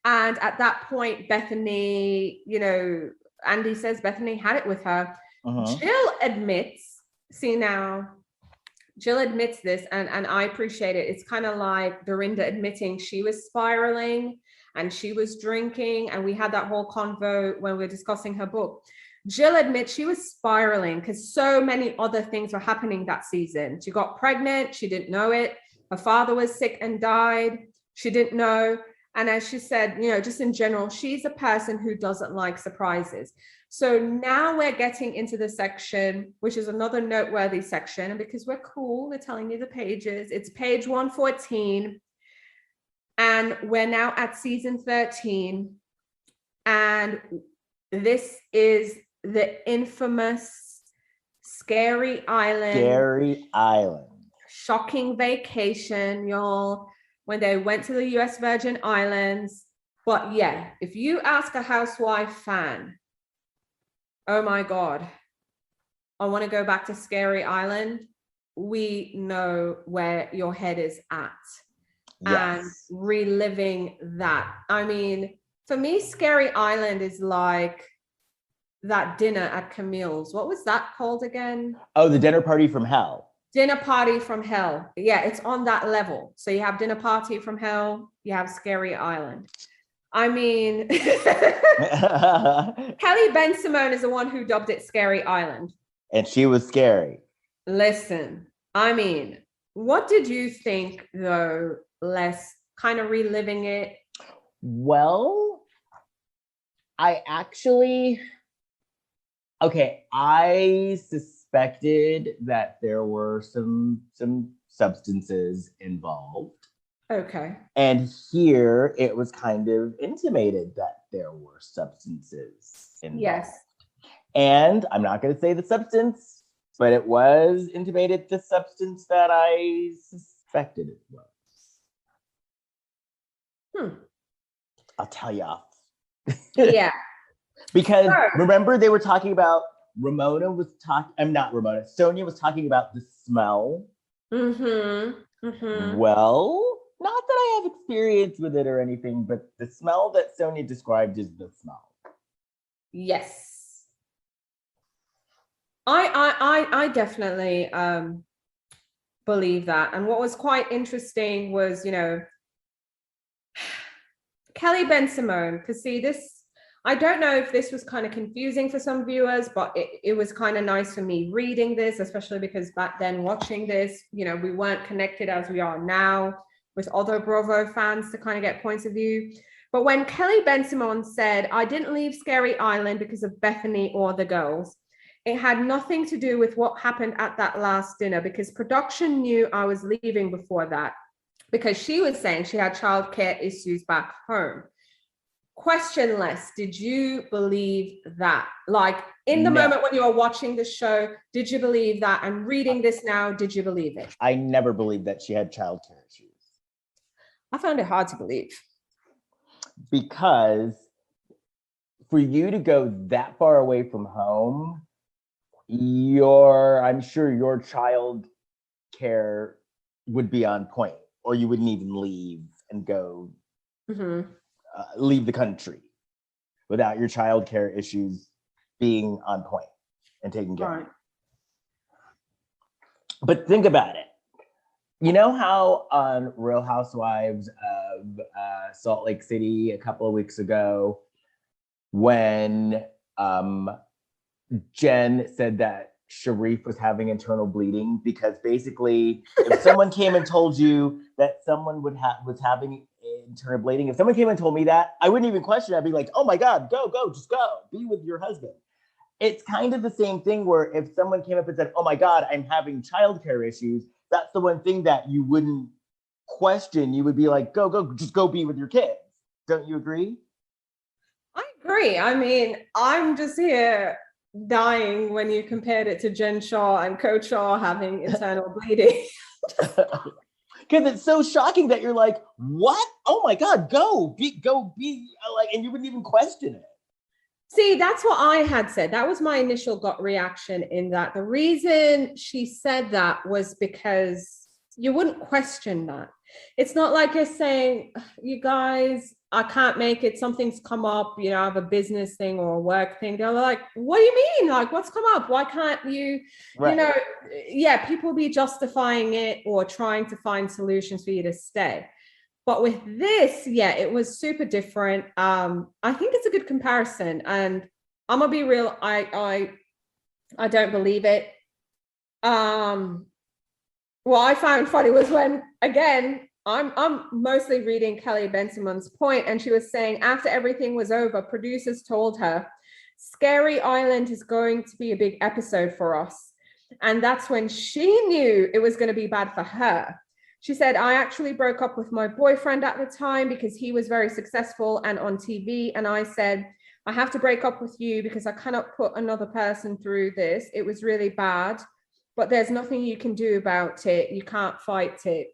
And at that point, Bethany, you know, Andy says Bethany had it with her. Jill admits, Jill admits this, and I appreciate it. It's kind of like Dorinda admitting she was spiraling and she was drinking, and we had that whole convo when we were discussing her book. Jill admits she was spiraling because so many other things were happening that season. She got pregnant, she didn't know it. Her father was sick and died, she didn't know. And as she said, you know, just in general, she's a person who doesn't like surprises. So now we're getting into the section, which is another noteworthy section. And because we're cool, we're telling you the pages. It's page 114. And we're now at season 13. And this is the infamous Scary Island. Scary Island. Shocking vacation, y'all, when they went to the US Virgin Islands. But yeah, if you ask a Housewife fan, oh my God, I want to go back to Scary Island, we know where your head is at. and Yes. reliving that. I mean, for me, Scary Island is like that dinner at Camille's. What was that called again? Oh, the dinner party from hell. Dinner Party from Hell. Yeah, it's on that level. So you have Dinner Party from Hell, you have Scary Island. I mean, Kelly Ben-Simone is the one who dubbed it Scary Island. And she was scary. Listen, I mean, what did you think though, Les, kind of reliving it? Well, I suspected that there were some substances involved. Okay. And here it was kind of intimated that there were substances involved. Yes. And I'm not going to say the substance, but it was intimated the substance that I suspected it was. I'll tell you off. Yeah. Because Sure. remember they were talking about Sonia was talking about the smell. Well, not that I have experience with it or anything, but the smell that Sonia described is the smell. Yes. I definitely believe that. And what was quite interesting was, Kelly Ben-Simone, because see this, I don't know if this was kind of confusing for some viewers, but it was kind of nice for me reading this, especially because back then watching this, we weren't connected as we are now with other Bravo fans to kind of get points of view. But when Kelly Ben-Simone said, I didn't leave Scary Island because of Bethany or the girls, it had nothing to do with what happened at that last dinner, because production knew I was leaving before that, because she was saying she had childcare issues back home. Question, Les, did you believe that? Like in the moment when you were watching the show, did you believe that? And reading this now, did you believe it? I never believed that she had childcare issues. I found it hard to believe. Because for you to go that far away from home, I'm sure your child care would be on point, or you wouldn't even leave and go leave the country without your child care issues being on point and taken care of. But think about it. You know how on Real Housewives of Salt Lake City a couple of weeks ago, when Jen said that Sharif was having internal bleeding, because basically if someone came and told you that someone was having internal bleeding, if someone came and told me that, I wouldn't even question it. I'd be like, oh my God, go, just go, be with your husband. It's kind of the same thing where if someone came up and said, oh my God, I'm having childcare issues, that's the one thing that you wouldn't question. You would be like, go, just go be with your kids. Don't you agree? I agree. I mean, I'm just here dying when you compared it to Jen Shaw and Coach Shaw having internal bleeding. Because it's so shocking that you're like, what? Oh my God, go be like, and you wouldn't even question it. See, that's what I had said. That was my initial gut reaction, in that the reason she said that was because you wouldn't question that. It's not like you're saying, you guys, I can't make it. Something's come up, I have a business thing or a work thing. They're like, what do you mean? Like, what's come up? Why can't you, people be justifying it or trying to find solutions for you to stay. But with this, it was super different. I think it's a good comparison, and I'm gonna be real. I don't believe it. What I found funny was when, again, I'm mostly reading Kelly Ben-Simone's point, and she was saying after everything was over, producers told her, Scary Island is going to be a big episode for us. And that's when she knew it was going to be bad for her. She said, I actually broke up with my boyfriend at the time because he was very successful and on TV. And I said, I have to break up with you because I cannot put another person through this. It was really bad, but there's nothing you can do about it. You can't fight it.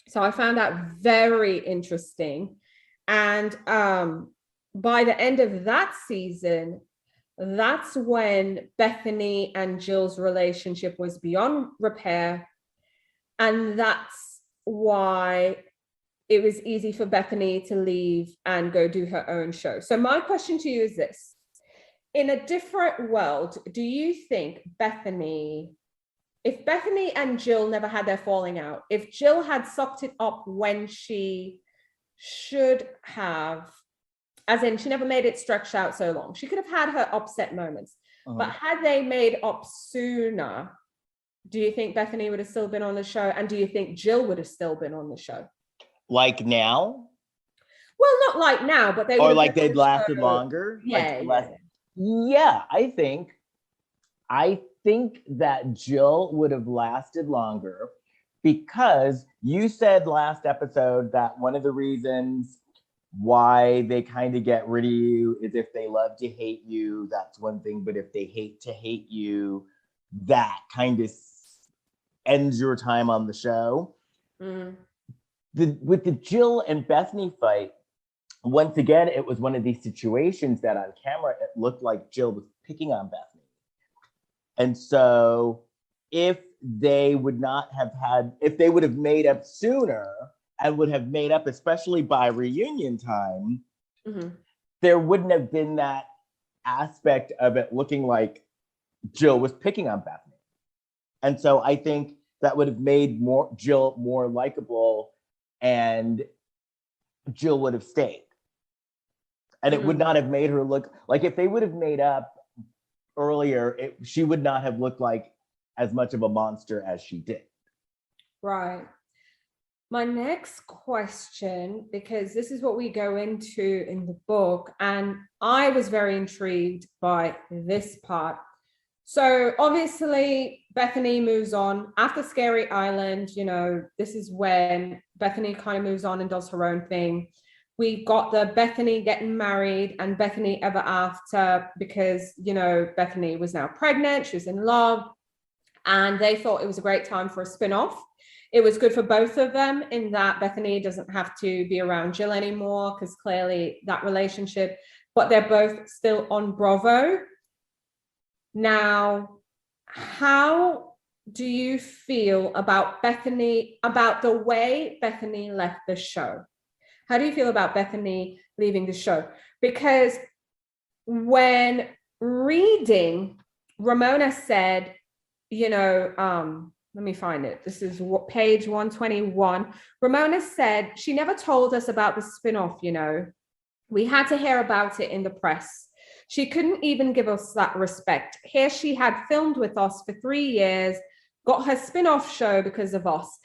So I found that very interesting. And by the end of that season, that's when Bethany and Jill's relationship was beyond repair. And that's why it was easy for Bethany to leave and go do her own show. So my question to you is this. In a different world, do you think if Bethany and Jill never had their falling out, if Jill had sucked it up when she should have, as in she never made it stretch out so long, she could have had her upset moments, but had they made up sooner, do you think Bethany would have still been on the show? And do you think Jill would have still been on the show? Like now? Well, not like now, but they would Or have like been on they'd the lasted show. longer? Yeah, Like yeah, I think that Jill would have lasted longer, because you said last episode that one of the reasons why they kind of get rid of you is if they love to hate you, that's one thing, but if they hate to hate you, that kind of ends your time on the show. With the Jill and Bethany fight, once again, it was one of these situations that on camera, it looked like Jill was picking on Bethany. And so if they would have made up sooner and would have made up, especially by reunion time, there wouldn't have been that aspect of it looking like Jill was picking on Bethany. And so I think that would have made Jill more likable, and Jill would have stayed. And it would not have made her look like, if they would have made up earlier, she would not have looked like as much of a monster as she did. Right. My next question, because this is what we go into in the book, and I was very intrigued by this part. So obviously Bethany moves on after Scary Island. This is when Bethany kind of moves on and does her own thing. We got the Bethany getting married and Bethany ever after, because, Bethany was now pregnant, she was in love, and they thought it was a great time for a spin-off. It was good for both of them in that Bethany doesn't have to be around Jill anymore, because clearly that relationship, but they're both still on Bravo. Now, how do you feel about Bethany, about the way Bethany left the show? How do you feel about Bethany leaving the show? Because when reading, Ramona said, let me find it. This is page 121. Ramona said, she never told us about the spinoff, We had to hear about it in the press. She couldn't even give us that respect. Here she had filmed with us for 3 years, got her spinoff show because of us.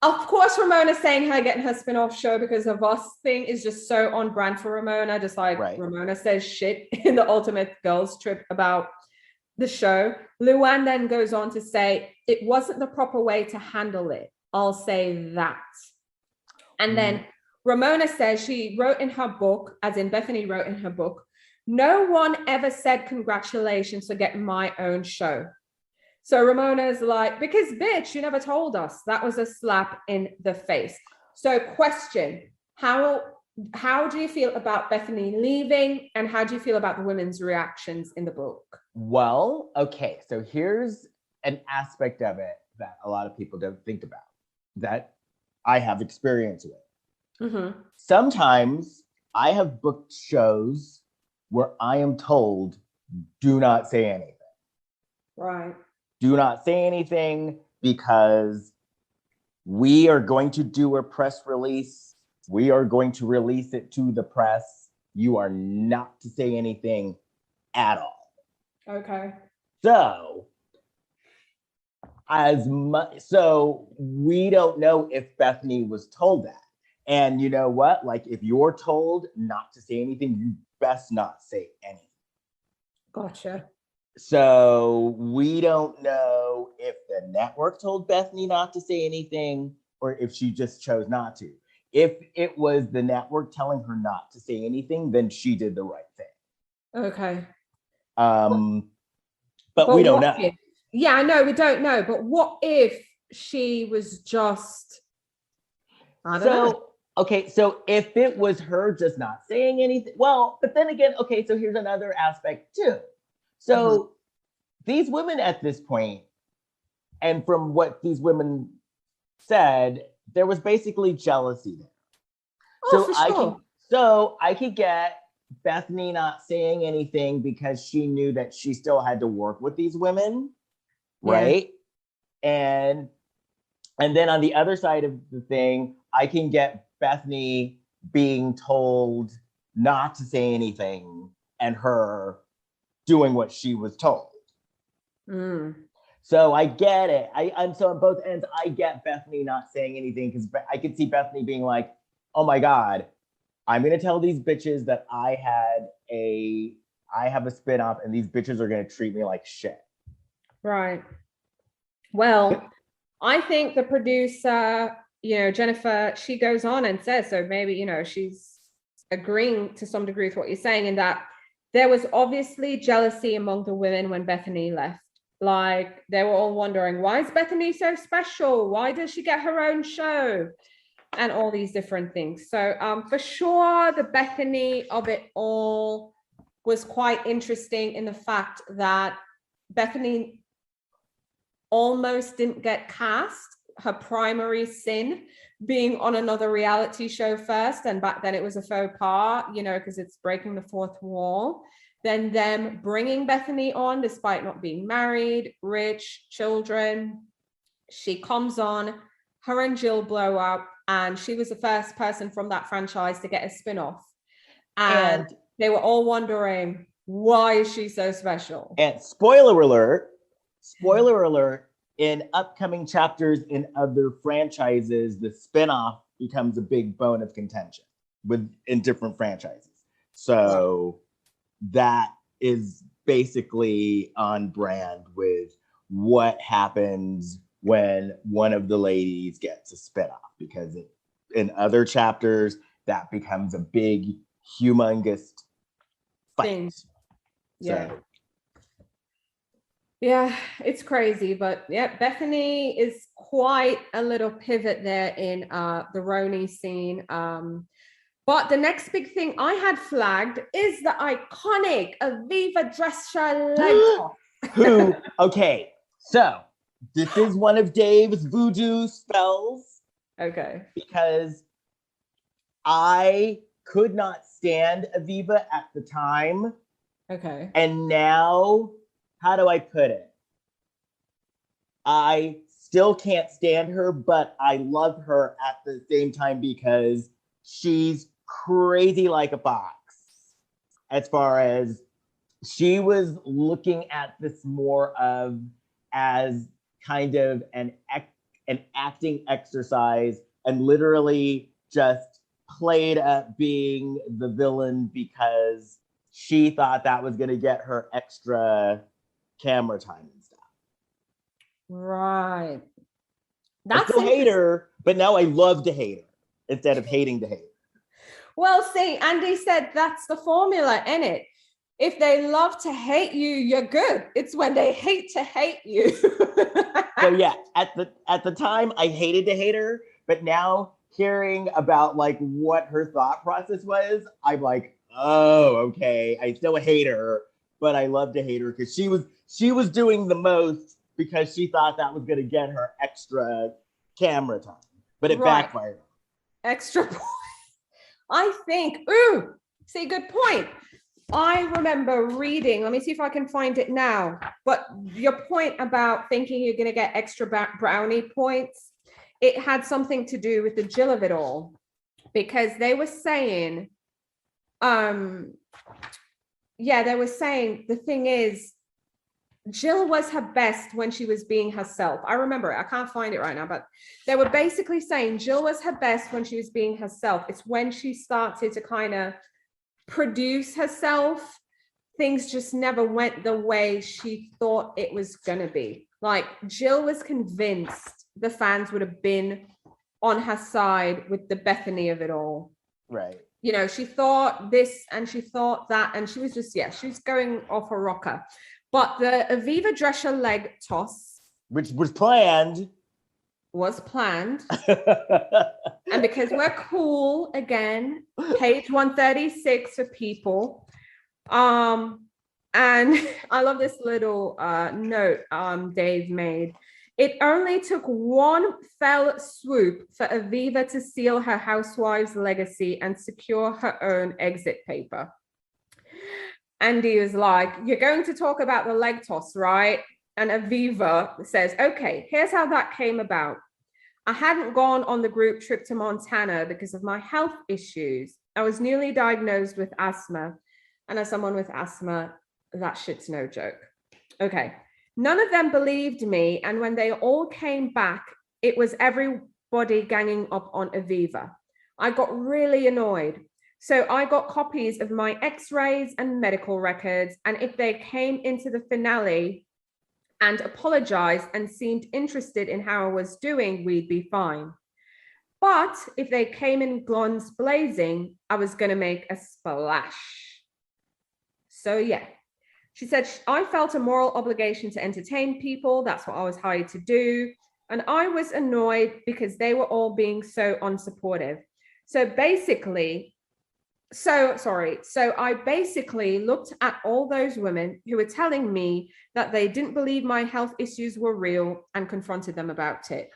Of course, Ramona saying her getting her spin-off show because of us thing is just so on brand for Ramona, just like Ramona says shit in the Ultimate Girls Trip about the show. Luann then goes on to say, it wasn't the proper way to handle it. I'll say that. And then Ramona says she wrote in her book, as in Bethany wrote in her book, no one ever said congratulations for getting my own show. So Ramona's like, because bitch, you never told us. That was a slap in the face. So question, how do you feel about Bethany leaving, and how do you feel about the women's reactions in the book? Well, okay, so here's an aspect of it that a lot of people don't think about, that I have experience with. Sometimes I have booked shows where I am told, do not say anything. Right. Do not say anything, because we are going to do a press release. We are going to release it to the press. You are not to say anything at all. Okay. So we don't know if Bethany was told that. And you know what? Like, if you're told not to say anything, you best not say anything. Gotcha. So we don't know if the network told Bethany not to say anything, or if she just chose not to. If it was the network telling her not to say anything, then she did the right thing. Okay. But we don't know. Yeah, I know, we don't know. But what if she was just, I don't know. Okay, so if it was her just not saying anything, well, but then again, okay, so here's another aspect too. So these women at this point, and from what these women said, there was basically jealousy there. Oh, for sure. I could get Bethany not saying anything because she knew that she still had to work with these women, right? And then on the other side of the thing, I can get Bethany being told not to say anything and her doing what she was told. So I get it. I'm so on both ends, I get Bethany not saying anything because I could see Bethany being like, oh my God, I'm gonna tell these bitches that I have a spin-off and these bitches are gonna treat me like shit. Right. Well, I think the producer, Jennifer, she goes on and says, so maybe, she's agreeing to some degree with what you're saying, in that there was obviously jealousy among the women when Bethany left. Like, they were all wondering, why is Bethany so special? Why does she get her own show? And all these different things. So for sure, the Bethany of it all was quite interesting in the fact that Bethany almost didn't get cast. Her primary sin being on another reality show first, and back then it was a faux pas, because it's breaking the fourth wall. Then them bringing Bethany on despite not being married, rich, children. She comes on, her and Jill blow up, and she was the first person from that franchise to get a spin-off. And they were all wondering, why is she so special? And spoiler alert, in upcoming chapters in other franchises, the spin-off becomes a big bone of contention in different franchises. So that is basically on brand with what happens when one of the ladies gets a spin-off, because in other chapters, that becomes a big, humongous fight. Yeah, it's crazy, but yeah, Bethany is quite a little pivot there in the Roni scene. But the next big thing I had flagged is the iconic Aviva Drescher leg top. Okay, so this is one of Dave's voodoo spells. Okay. Because I could not stand Aviva at the time. Okay. And now, how do I put it? I still can't stand her, but I love her at the same time because she's crazy like a fox. As far as she was looking at this more of as kind of an acting exercise, and literally just played up being the villain because she thought that was going to get her extra camera time and stuff. Right. I still hate her, but now I love to hate her instead of hating to hate her. Well, see, Andy said that's the formula, isn't it? If they love to hate you, you're good. It's when they hate to hate you. So yeah, at the time I hated to hate her, but now hearing about like what her thought process was, I'm like, oh, okay. I still hate her, but I love to hate her because she was doing the most because she thought that was gonna get her extra camera time. But it backfired. Extra point. I think, see, good point. I remember reading, let me see if I can find it now, but your point about thinking you're going to get extra brownie points, it had something to do with the Jill of it all, because they were saying, the thing is, Jill was her best when she was being herself. I remember it. I can't find it right now, but they were basically saying Jill was her best when she was being herself. It's when she started to kind of produce herself, things just never went the way she thought it was gonna be. Like, Jill was convinced the fans would have been on her side with the Bethany of it all. Right. She thought this and she thought that, and she was just, she's going off a rocker. But the Aviva Drescher leg toss, which was planned. And because we're cool again, page 136 for people. And I love this little note Dave made. It only took one fell swoop for Aviva to seal her housewife's legacy and secure her own exit paper. Andy was like, you're going to talk about the leg toss, right? And Aviva says, okay, here's how that came about. I hadn't gone on the group trip to Montana because of my health issues. I was newly diagnosed with asthma. And as someone with asthma, that shit's no joke. Okay. None of them believed me. And when they all came back, it was everybody ganging up on Aviva. I got really annoyed. So I got copies of my x-rays and medical records. And if they came into the finale and apologized and seemed interested in how I was doing, we'd be fine. But if they came in guns blazing, I was going to make a splash. So yeah. She said, I felt a moral obligation to entertain people. That's what I was hired to do. And I was annoyed because they were all being so unsupportive. So I basically looked at all those women who were telling me that they didn't believe my health issues were real and confronted them about it.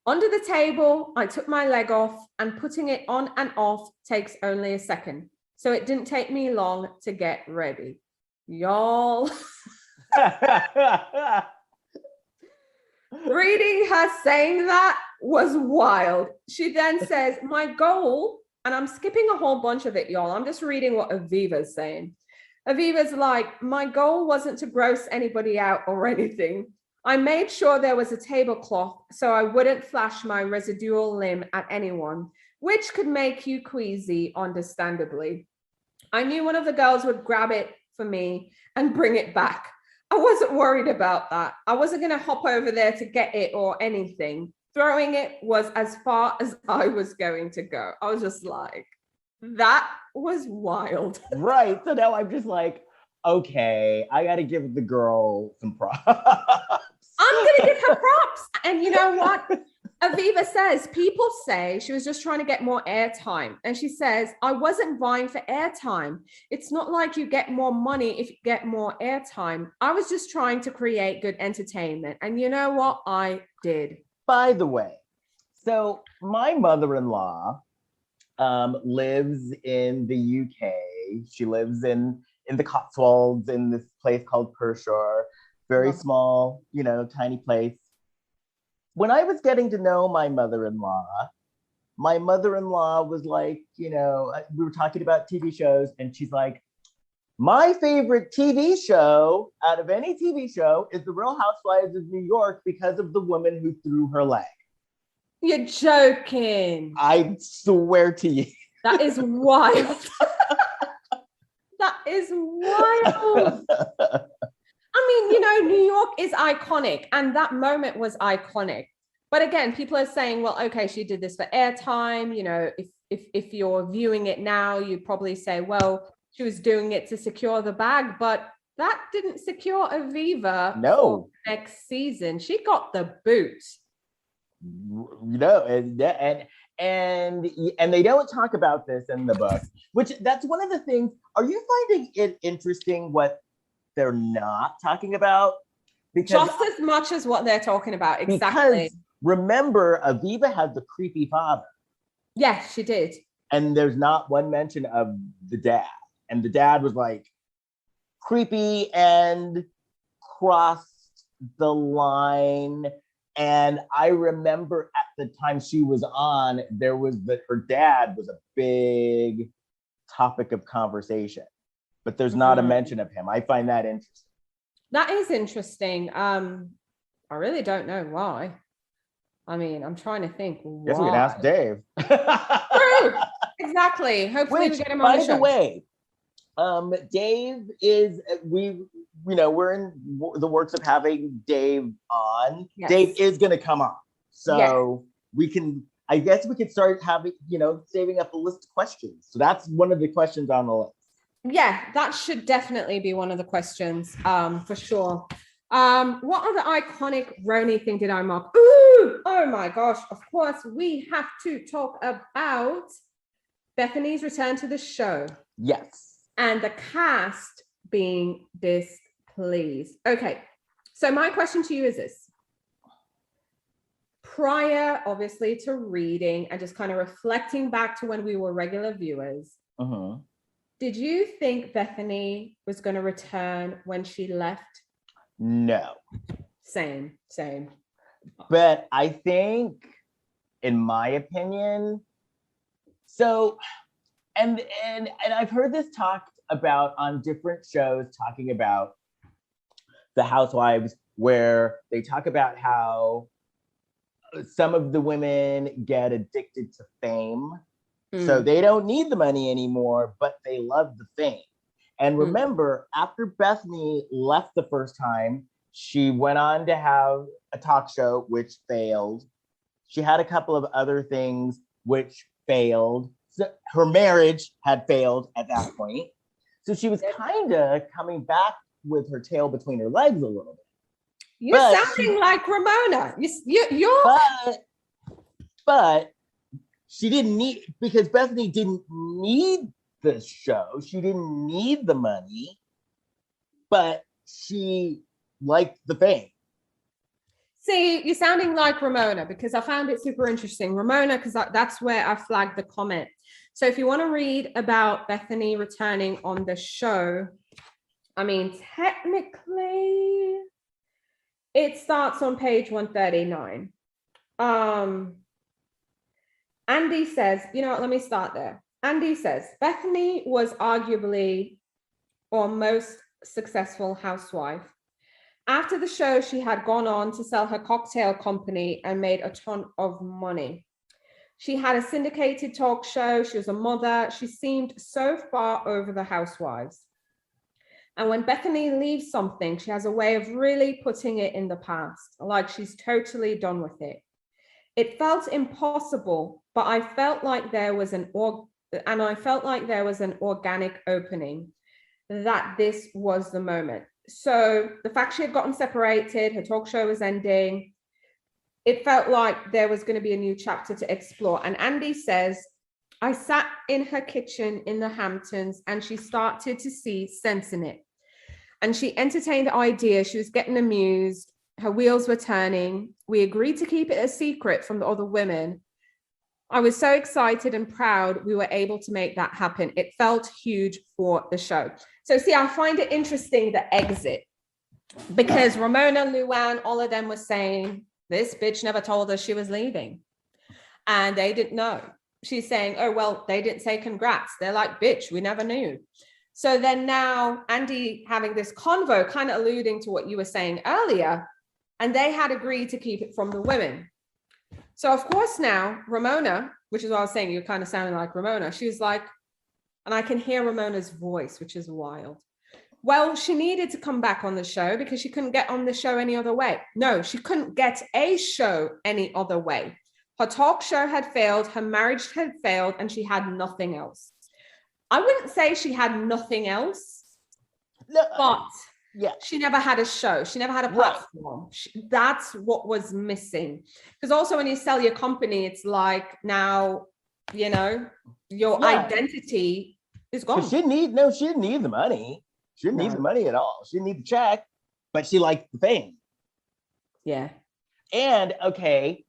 Under the table, I took my leg off, and putting it on and off takes only a second. So it didn't take me long to get ready. Y'all. Reading her saying that was wild. She then says, my goal, and I'm skipping a whole bunch of it, y'all. I'm just reading what Aviva's saying. Aviva's like, my goal wasn't to gross anybody out or anything. I made sure there was a tablecloth so I wouldn't flash my residual limb at anyone, which could make you queasy, understandably. I knew one of the girls would grab it for me and bring it back. I wasn't worried about that. I wasn't going to hop over there to get it or anything. Throwing it was as far as I was going to go. I was just like, that was wild. Right. So now I'm just like, okay, I got to give the girl some props. I'm going to give her props. And you know what? Aviva says, people say she was just trying to get more airtime. And she says, I wasn't vying for airtime. It's not like you get more money if you get more airtime. I was just trying to create good entertainment. And you know what? I did. By the way, so my mother-in-law lives in the UK. She lives in the Cotswolds in this place called Pershore. Very small, tiny place. When I was getting to know my mother-in-law was like, we were talking about TV shows, and she's like, my favorite TV show out of any TV show is The Real Housewives of New York because of the woman who threw her leg. You're joking. I swear to you. That is wild. That is wild. I mean, New York is iconic, and that moment was iconic. But again, people are saying, well, okay, she did this for airtime. If you're viewing it now, you'd probably say, well, she was doing it to secure the bag, but that didn't secure Aviva for next season. She got the boot. And they don't talk about this in the book, which that's one of the things. Are you finding it interesting what they're not talking about? Because just as much as what they're talking about. Exactly. Because remember, Aviva had the creepy father. Yes, she did. And there's not one mention of the dad. And the dad was like creepy and crossed the line. And I remember at the time she was on, there was her dad was a big topic of conversation, but there's not a mention of him. I find that interesting. That is interesting. I really don't know why. I mean, I'm trying to think. Guess we can ask Dave. True. Exactly. Hopefully we get him on the show. By the way, Dave is we're in the works of having Dave on. Yes. Dave is going to come on, so we can. I guess we could start having saving up a list of questions. So that's one of the questions on the list. Yeah, that should definitely be one of the questions, for sure. What other iconic Roni thing did I mark? Ooh, oh my gosh! Of course, we have to talk about Bethany's return to the show. Yes. And the cast being displeased. Okay, so my question to you is this. prior, obviously, to reading and just kind of reflecting back to when we were regular viewers, did you think Bethany was going to return when she left? No. Same. But I think, in my opinion, so, and I've heard this talked about on different shows, talking about the housewives, where they talk about how some of the women get addicted to fame. So they don't need the money anymore, but they love the fame. And remember, after Bethany left the first time, she went on to have a talk show, which failed. She had a couple of other things which failed. So her marriage had failed at that point. So she was kind of coming back with her tail between her legs a little bit. You're sounding like Ramona. You're. But she didn't need, because Bethany didn't need the show. She didn't need the money, but she liked the fame. See, you're sounding like Ramona, because I found it super interesting. Ramona, because that's where I flagged the comment. So if you want to read about Bethany returning on the show, I mean, technically, it starts on page 139. Andy says, you know what, let me start there. Andy says, Bethany was arguably our most successful housewife. After the show, she had gone on to sell her cocktail company and made a ton of money. She had a syndicated talk show. She was a mother. She seemed so far over the housewives. And when Bethany leaves something, she has a way of really putting it in the past, like she's totally done with it. It felt impossible, but I felt like there was an organic opening, that this was the moment. So the fact she had gotten separated, her talk show was ending, it felt like there was going to be a new chapter to explore. And Andy says, I sat in her kitchen in the Hamptons and she started to see sense in it. And she entertained the idea. She was getting amused. Her wheels were turning. We agreed to keep it a secret from the other women. I was so excited and proud we were able to make that happen. It felt huge for the show. So see, I find it interesting, the exit, because Ramona, Luann, all of them were saying, this bitch never told us she was leaving. And they didn't know. She's saying, oh, well, they didn't say congrats. They're like, bitch, we never knew. So then now Andy having this convo, kind of alluding to what you were saying earlier, and they had agreed to keep it from the women. So of course now Ramona, which is what I was saying, you're kind of sounding like Ramona. She was like, and I can hear Ramona's voice, which is wild. Well, she needed to come back on the show because she couldn't get on the show any other way. No, she couldn't get a show any other way. Her talk show had failed, her marriage had failed, and she had nothing else. I wouldn't say she had nothing else, but she never had a show. She never had a platform. That's what was missing. Because also when you sell your company, it's like now, you know, your identity is gone. She didn't need the money. She didn't need the money at all. She didn't need the check, but she liked the fame. Yeah. And okay,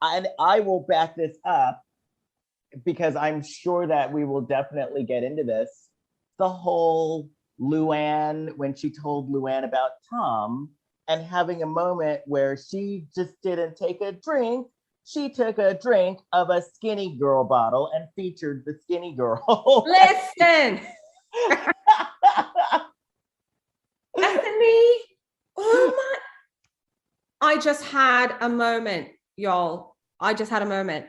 and I will back this up because I'm sure that we will definitely get into this. The whole Luann, when she told Luann about Tom and having a moment where she just didn't take a drink, she took a drink of a Skinny Girl bottle and featured the Skinny Girl. Listen. Bethany, oh my, I just had a moment, y'all. I just had a moment.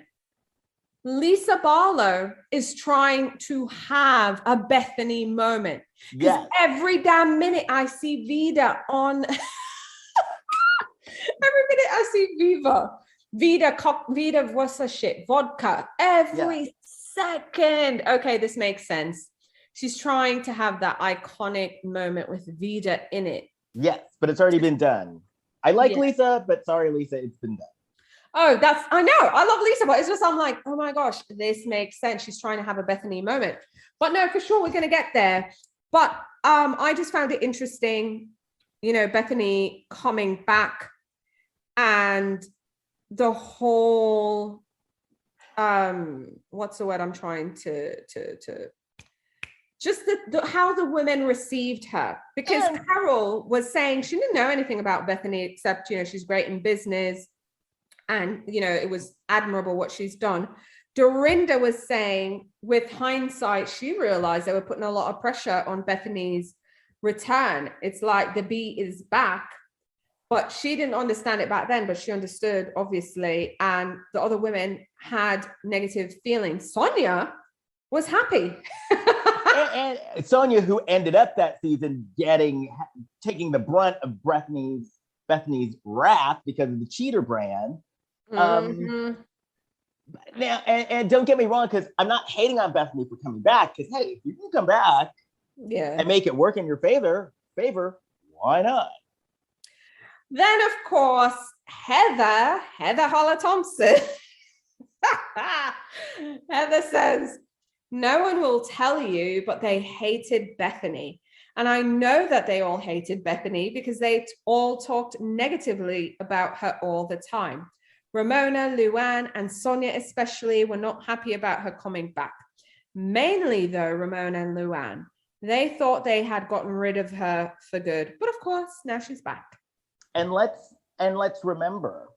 Lisa Barlow is trying to have a Bethany moment. Because every damn minute I see Vida on, every minute I see Vida, what's her shit? Vodka. Every second. Okay, this makes sense. She's trying to have that iconic moment with Vida in it. Yes, but it's already been done. I like Lisa, but sorry, Lisa, it's been done. Oh, I know. I love Lisa, but it's just, I'm like, oh my gosh, this makes sense. She's trying to have a Bethany moment. But no, for sure, we're going to get there. But I just found it interesting, you know, Bethany coming back and the whole, what's the word I'm trying to just how the women received her, because Carol was saying she didn't know anything about Bethany except, you know, she's great in business and, you know, it was admirable what she's done. Dorinda was saying with hindsight, she realized they were putting a lot of pressure on Bethany's return. It's like the bee is back, but she didn't understand it back then, but she understood obviously. And the other women had negative feelings. Sonia was happy. and Sonia, who ended up that season taking the brunt of Bethany's wrath because of the cheater brand. Now, and don't get me wrong, because I'm not hating on Bethany for coming back, because hey, if you can come back and make it work in your favor, why not? Then, of course, Heather Holler Thompson. Heather says, no one will tell you, but they hated Bethany. And I know that they all hated Bethany because they all talked negatively about her all the time. Ramona, Luann, and Sonia especially were not happy about her coming back. Mainly, though, Ramona and Luann. They thought they had gotten rid of her for good. But of course, now she's back. And let's remember,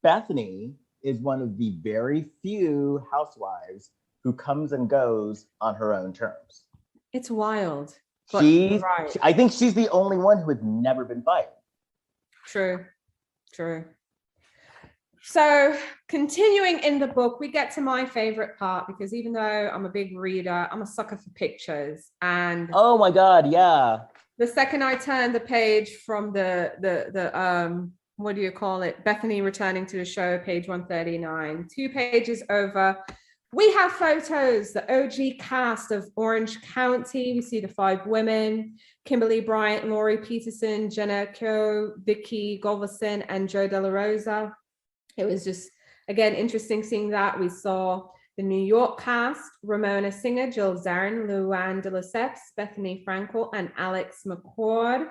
Bethany is one of the very few housewives who comes and goes on her own terms. It's wild. I think she's the only one who has never been fired. True. So continuing in the book, we get to my favorite part, because even though I'm a big reader, I'm a sucker for pictures. And oh my God, yeah. The second I turn the page from the what do you call it? Bethany returning to the show, page 139, 2 pages over, we have photos, the OG cast of Orange County. We see the 5 women, Kimberly Bryant, Laurie Peterson, Jenna Kyo, Vicky Golverson, and Joe De La Rosa. It was just, again, interesting seeing that. We saw the New York cast, Ramona Singer, Jill Zarin, Luann de Lesseps, Bethany Frankel, and Alex McCord.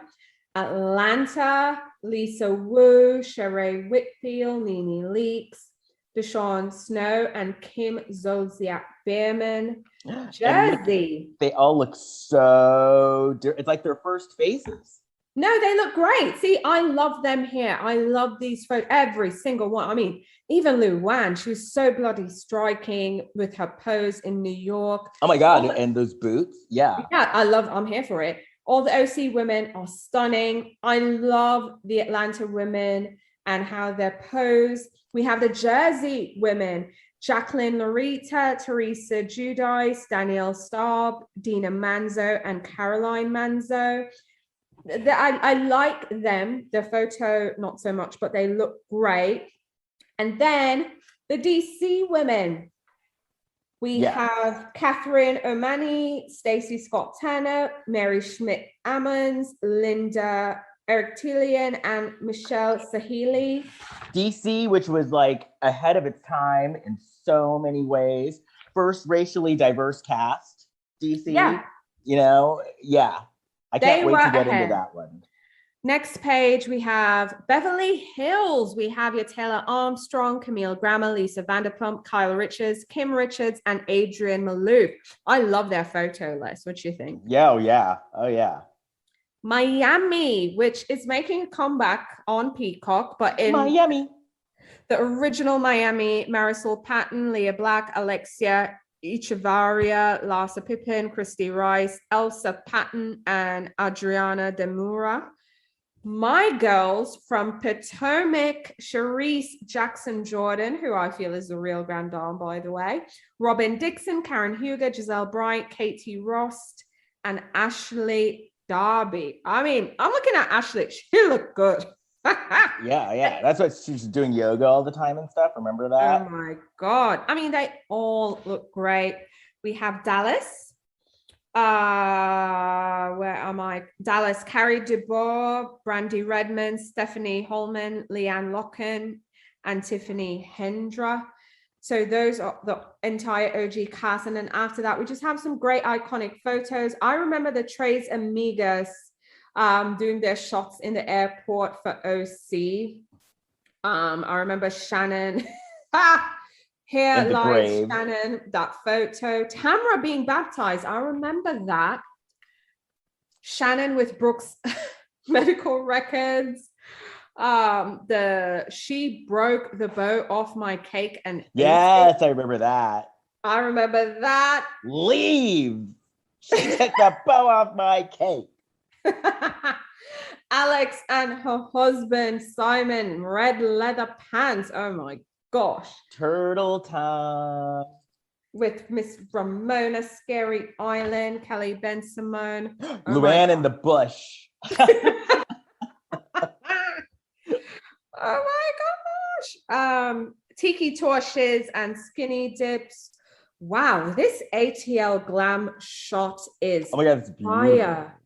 Atlanta, Lisa Wu, Sheree Whitfield, Nene Leakes, Deshawn Snow, and Kim Zolciak Bierman. Jersey. They all look so it's like their first faces. No, they look great. See, I love them here. I love these photos, every single one. I mean, even Luann, she was so bloody striking with her pose in New York. Oh my God, and those boots. Yeah, I'm here for it. All the OC women are stunning. I love the Atlanta women and how they're posed. We have the Jersey women, Jacqueline Larita, Teresa Giudice, Danielle Staub, Dina Manzo, and Caroline Manzo. I like them. The photo, not so much, but they look great. And then the DC women. We have Catherine O'Mani, Stacey Scott Turner, Mary Schmidt Ammons, Linda Erictilian, and Michelle Sahili. DC, which was like ahead of its time in so many ways. First racially diverse cast, DC. Yeah. You know, yeah. I can't wait to get into that one. Next page, we have Beverly Hills. We have your Taylor Armstrong, Camille Grammer, Lisa Vanderpump, Kyle Richards, Kim Richards, and Adrienne Maloof. I love their photo list. What do you think? Yeah, oh yeah. Miami, which is making a comeback on Peacock, but in Miami. The original Miami, Marisol Patton, Leah Black, Alexia Echevarria, Larsa Pippen, Christy Rice, Elsa Patton, and Adriana Demura. My girls from Potomac, Sharice Jackson Jordan, who I feel is the real grand dame, by the way, Robin Dixon, Karen Huger, Giselle Bryant, Katie Rost, and Ashley Darby. I mean, I'm looking at Ashley. She looked good. Yeah. That's what she's doing, yoga all the time and stuff. Remember that? Oh my God. I mean, they all look great. We have Dallas. Where am I? Dallas, Carrie DeBoer, Brandy Redmond, Stephanie Holman, Leanne Locken, and Tiffany Hendra. So those are the entire OG cast. And then after that, we just have some great iconic photos. I remember the Tres Amigas doing their shots in the airport for OC. I remember Shannon. Here And the lies brave. Shannon, that photo. Tamara being baptized. I remember that. Shannon with Brooks medical records. She broke the bow off my cake and Yes, I remember that. I remember that. Leave. She took the bow off my cake. Alex and her husband Simon, red leather pants. Oh my gosh. Turtle time. With Miss Ramona, Scary Island, Kelly Ben Simone. Luann in the bush. Oh my gosh. Tiki torches and skinny dips. Wow, this ATL glam shot is Oh my God, it's beautiful. fire.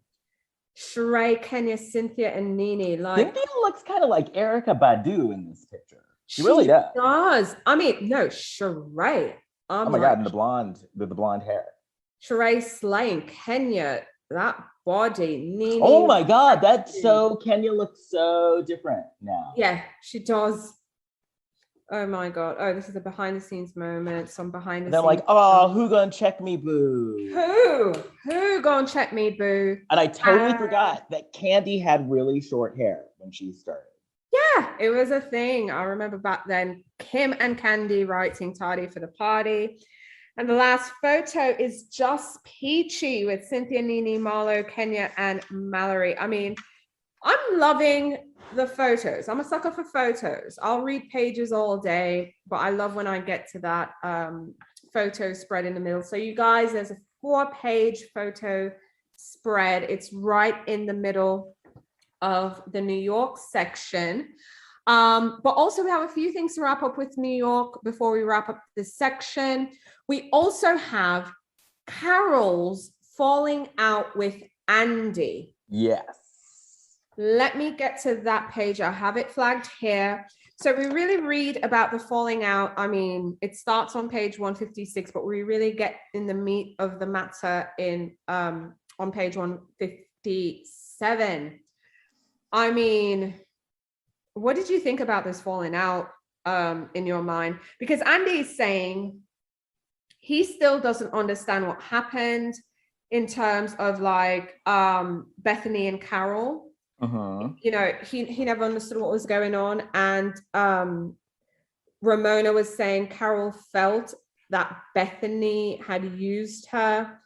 Sheree, Kenya, Cynthia, and Nene. Like, Cynthia looks kind of like Erykah Badu in this picture. She really does. I mean, no, Sheree. Oh my God, and the blonde hair. Sheree slaying. Kenya, that body. Nene. Oh my God, Kenya looks so different now. Yeah, she does. Oh my God. Oh, this is a behind the scenes moment. Some behind the scenes. And I'm like, oh, who gonna check me, boo? Who gonna check me, boo? And I totally forgot that Candy had really short hair when she started. Yeah, it was a thing. I remember back then, Kim and Candy writing Tardy for the Party. And the last photo is just peachy with Cynthia, Nene, Marlo, Kenya, and Mallory. I mean, I'm loving the photos. I'm a sucker for photos. I'll read pages all day, but I love when I get to that photo spread in the middle. So you guys, there's a 4-page photo spread. It's right in the middle of the New York section. But also we have a few things to wrap up with New York before we wrap up this section. We also have Carol's falling out with Andy. Yes. Let me get to that page. I have it flagged here. So we really read about the falling out. I mean, it starts on page 156, but we really get in the meat of the matter on page 157. I mean, what did you think about this falling out in your mind? Because Andy is saying he still doesn't understand what happened in terms of like Bethany and Carol. You know, he never understood what was going on. And Ramona was saying Carol felt that Bethany had used her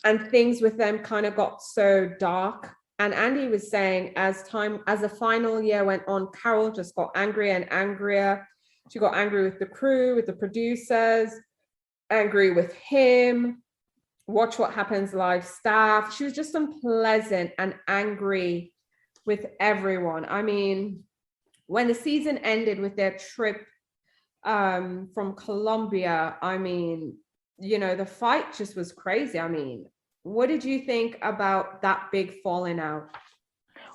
and things with them kind of got so dark. And Andy was saying as the final year went on, Carol just got angrier and angrier. She got angry with the crew, with the producers, angry with him. Watch What Happens Live staff. She was just unpleasant and angry with everyone. I mean, when the season ended with their trip from Colombia, I mean, you know, the fight just was crazy. I mean, what did you think about that big falling out?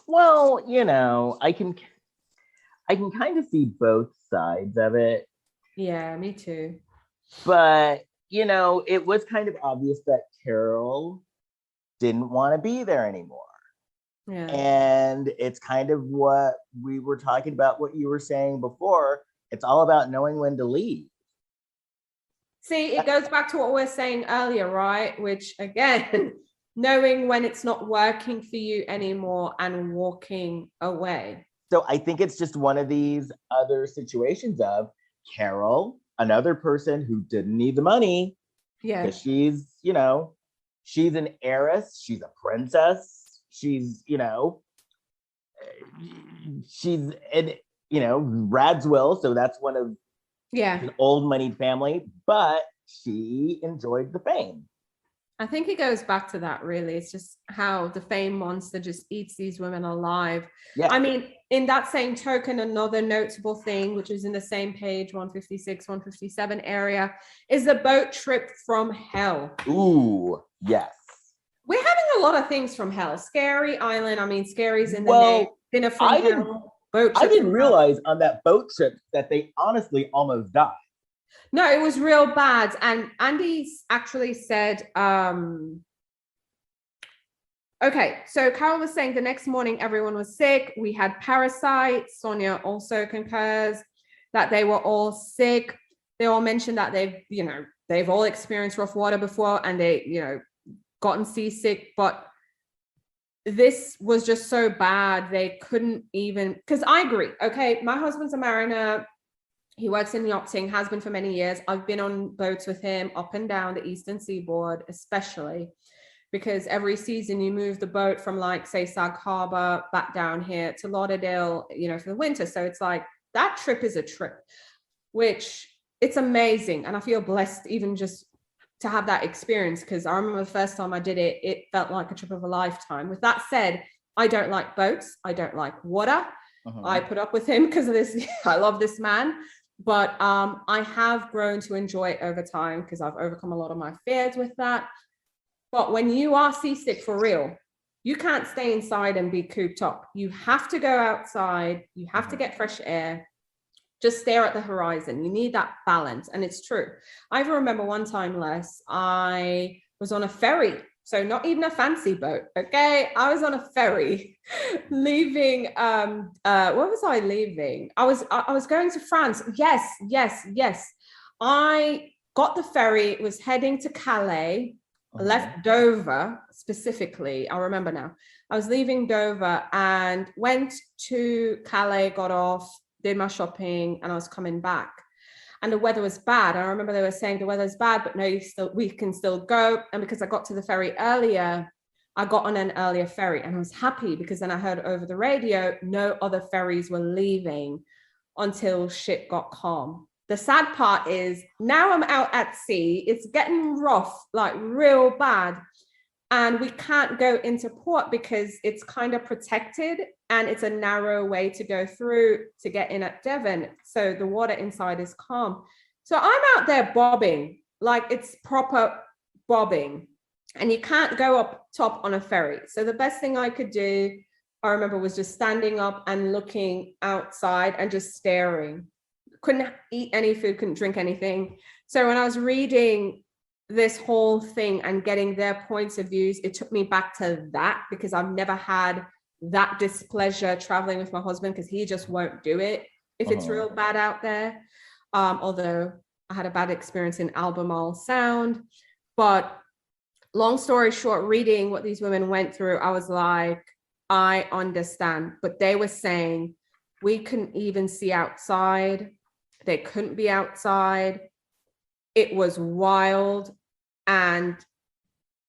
Well, you know, I can kind of see both sides of it. Yeah, me too. But you know, it was kind of obvious that Carol didn't want to be there anymore. Yeah. And it's kind of what we were talking about, what you were saying before. It's all about knowing when to leave. See, it goes back to what we were saying earlier, right? Which again, knowing when it's not working for you anymore and walking away. So I think it's just one of these other situations of Carol, another person who didn't need the money. Yeah. Because she's, you know, she's an heiress. She's a princess. She's, you know, she's in, you know, Radswell. So that's one of an old moneyed family, but she enjoyed the fame. I think it goes back to that, really. It's just how the fame monster just eats these women alive. Yeah. I mean, in that same token, another notable thing, which is in the same page, 156, 157 area, is the boat trip from hell. Ooh, yes. We're having a lot of things from hell. Scary Island. I mean, Scary's in the name. Dinner from hell. Boat trip. I didn't realize on that boat trip that they honestly almost died. No, it was real bad. And Andy actually said, Okay, so Carol was saying the next morning everyone was sick. We had parasites. Sonia also concurs that they were all sick. They all mentioned that they've all experienced rough water before and they, gotten seasick, but this was just so bad. They couldn't even, because I agree. Okay, my husband's a mariner. He works in yachting, has been for many years. I've been on boats with him up and down the Eastern Seaboard, especially because every season you move the boat from like, say, Sag Harbor back down here to Lauderdale, for the winter. So it's like that trip is a trip, which it's amazing. And I feel blessed even just to have that experience, because I remember the first time I did it, it felt like a trip of a lifetime. With that said, I don't like boats. I don't like water. I put up with him because of this. I love this man. But I have grown to enjoy it over time because I've overcome a lot of my fears with that. But when you are seasick for real, you can't stay inside and be cooped up. You have to go outside. You have to get fresh air. Just stare at the horizon. You need that balance. And it's true. I even remember one time, Les, I was on a ferry. So not even a fancy boat. Okay. I was on a ferry leaving. Where was I leaving? I was going to France. Yes. I got the ferry, was heading to Calais, left Dover specifically. I remember now. I was leaving Dover and went to Calais, got off, did my shopping, and I was coming back. And the weather was bad. I remember they were saying the weather's bad, but no, we can still go. And because I got to the ferry earlier, I got on an earlier ferry, and I was happy because then I heard over the radio, no other ferries were leaving until shit got calm. The sad part is now I'm out at sea. It's getting rough, like real bad. And we can't go into port because it's kind of protected and it's a narrow way to go through to get in at Devon. So the water inside is calm. So I'm out there bobbing, like it's proper bobbing. And you can't go up top on a ferry. So the best thing I could do, I remember, was just standing up and looking outside and just staring. Couldn't eat any food, couldn't drink anything. So when I was reading this whole thing and getting their points of views, it took me back to that because I've never had that displeasure traveling with my husband because he just won't do it if it's real bad out there. Although I had a bad experience in Albemarle Sound. But long story short, reading what these women went through, I was like, I understand. But they were saying we couldn't even see outside. They couldn't be outside. It was wild. And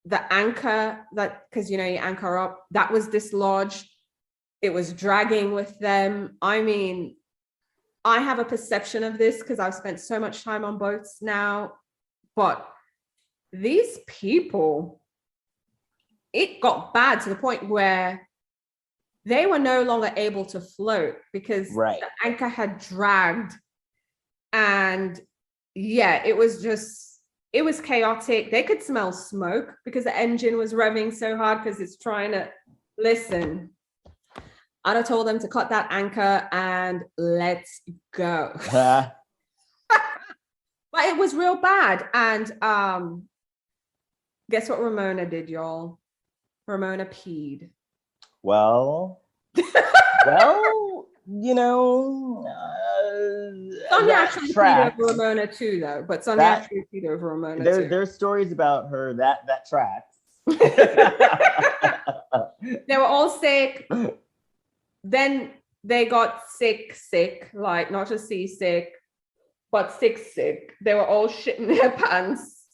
the anchor, that, because you anchor up, that was dislodged. It was dragging with them. I mean, I have a perception of this because I've spent so much time on boats now, but these people, it got bad to the point where they were no longer able to float because the anchor had dragged. And yeah, it was chaotic. They could smell smoke because the engine was revving so hard because it's trying to listen. I'd have told them to cut that anchor and let's go. But it was real bad. And guess what Ramona did, y'all? Ramona peed. Well, Sonia actually peed over Ramona too, though. But Sonia actually peed over Ramona too. There's stories about her that tracks. They were all sick. Then they got sick, like not just seasick, but sick. They were all shitting their pants.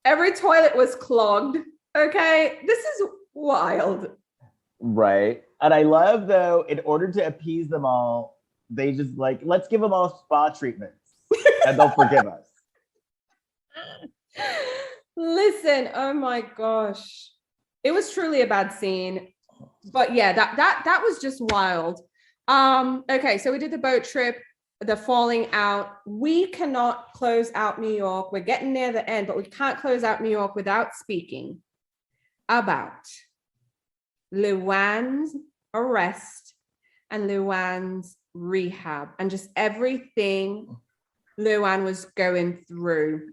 Every toilet was clogged. Okay, this is wild. Right. And I love, though, in order to appease them all, they just like, let's give them all spa treatments and they'll forgive us. Listen, oh my gosh. It was truly a bad scene. But yeah, that was just wild. Okay, so we did the boat trip, the falling out. We cannot close out New York. We're getting near the end, but we can't close out New York without speaking about Luann's arrest and Luann's rehab and just everything Luann was going through,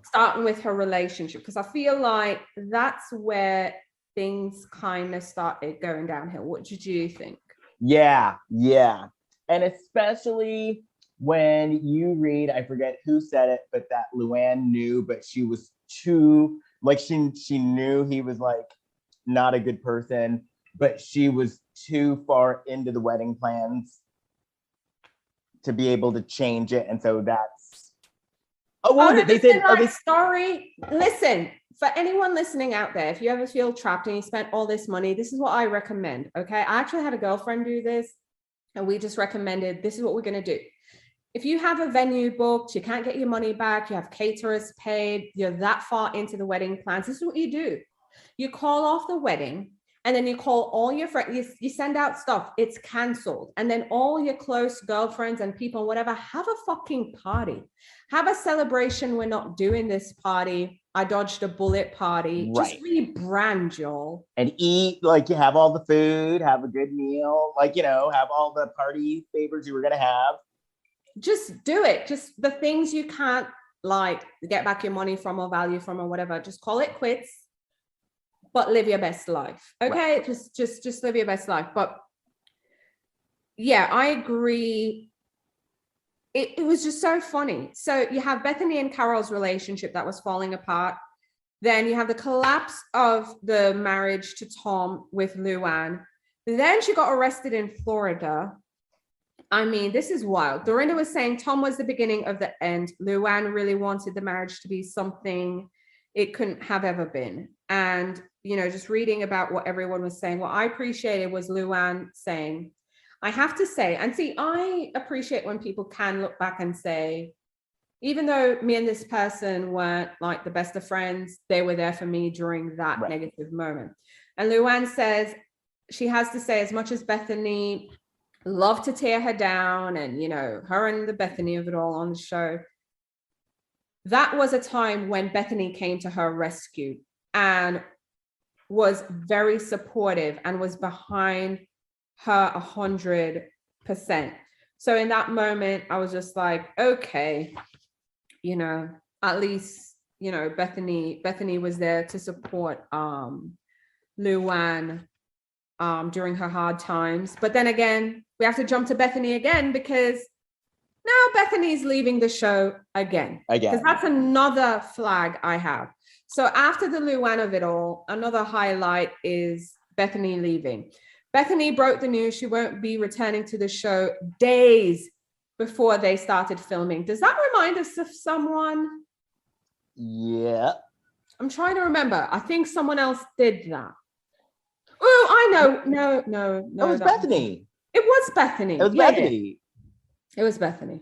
starting with her relationship, because I feel like that's where things kind of started going downhill. What did you think? Yeah. And especially when you read, I forget who said it, but that Luann knew, but she was too, like, she knew he was like not a good person, but she was too far into the wedding plans to be able to change it. And so that's, what was it? They said, story. Listen, for anyone listening out there, if you ever feel trapped and you spent all this money, this is what I recommend. Okay. I actually had a girlfriend do this, and we just recommended, this is what we're going to do. If you have a venue booked, you can't get your money back, you have caterers paid, you're that far into the wedding plans, this is what you do. You call off the wedding, and then you call all your friends, you send out stuff, it's canceled. And then all your close girlfriends and people, whatever, have a fucking party. Have a celebration. We're not doing this party. I dodged a bullet party. Right. Just rebrand, y'all. And eat, like, you have all the food, have a good meal, like, you know, have all the party favors you were going to have. Just do it. Just the things you can't, like, get back your money from or value from or whatever, just call it quits, but live your best life. Okay. Right. Just live your best life. But yeah, I agree. It was just so funny. So you have Bethany and Carol's relationship that was falling apart. Then you have the collapse of the marriage to Tom with Luann. Then she got arrested in Florida. I mean, this is wild. Dorinda was saying Tom was the beginning of the end. Luann really wanted the marriage to be something it couldn't have ever been. And, you know, just reading about what everyone was saying, what I appreciated was Luann saying, I have to say, and see, I appreciate when people can look back and say, even though me and this person weren't like the best of friends, they were there for me during that negative moment. And Luann says, she has to say, as much as Bethany loved to tear her down, and, you know, her and the Bethany of it all on the show, that was a time when Bethany came to her rescue and was very supportive and was behind her 100%. So in that moment, I was just like, okay, you know, at least, you know, Bethany was there to support Luann during her hard times. But then again, we have to jump to Bethany again, because now Bethany's leaving the show again. Because that's another flag I have. So after the Luann of it all, another highlight is Bethany leaving. Bethany broke the news she won't be returning to the show days before they started filming. Does that remind us of someone? Yeah. I'm trying to remember. I think someone else did that. Oh, I know. No. It was Bethany. It was Bethany. It was Bethany. It was Bethany.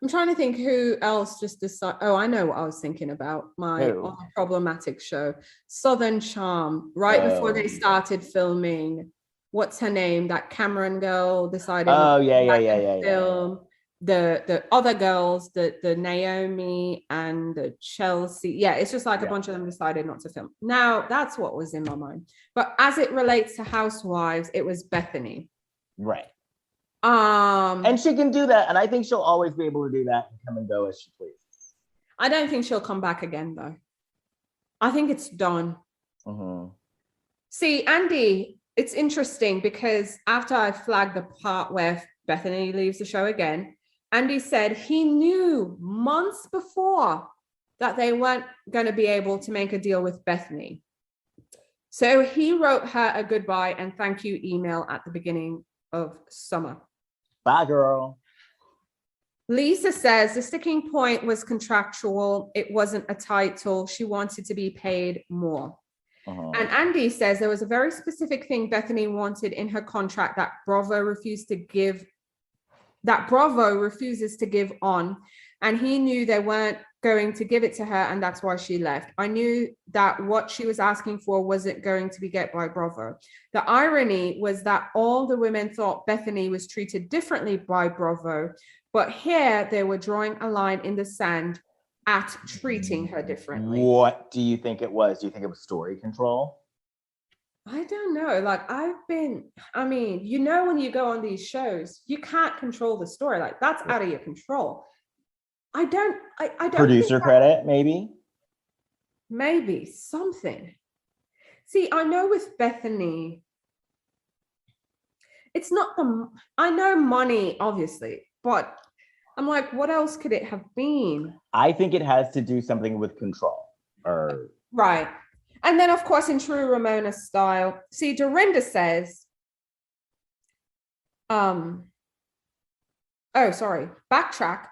I'm trying to think who else just decided. Oh, I know what I was thinking about. My problematic show, Southern Charm, right before they started filming. What's her name? That Cameron girl decided. Oh, yeah. Film. The other girls, the Naomi and the Chelsea. Yeah, it's just like a bunch of them decided not to film. Now, that's what was in my mind. But as it relates to Housewives, it was Bethany. Right. And she can do that. And I think she'll always be able to do that and come and go as she pleases. I don't think she'll come back again, though. I think it's done. Mm-hmm. See, Andy, it's interesting because after I flagged the part where Bethany leaves the show again, Andy said he knew months before that they weren't going to be able to make a deal with Bethany. So he wrote her a goodbye and thank you email at the beginning of summer. Bye, girl. Lisa says the sticking point was contractual. It wasn't a title. She wanted to be paid more. Uh-huh. And Andy says there was a very specific thing Bethany wanted in her contract that Bravo refuses to give on. And he knew they weren't going to give it to her, and that's why she left. I knew that what she was asking for wasn't going to be get by Bravo. The irony was that all the women thought Bethany was treated differently by Bravo, but here they were drawing a line in the sand at treating her differently. What do you think it was? Do you think it was story control? I don't know. Like, you know, when you go on these shows, you can't control the story. Like, that's out of your control. I don't producer credit, maybe something. See, I know with Bethany, it's not I know money, obviously, but I'm like, what else could it have been? I think it has to do something with control. Right. And then, of course, in true Ramona style, see, Dorinda says, backtrack.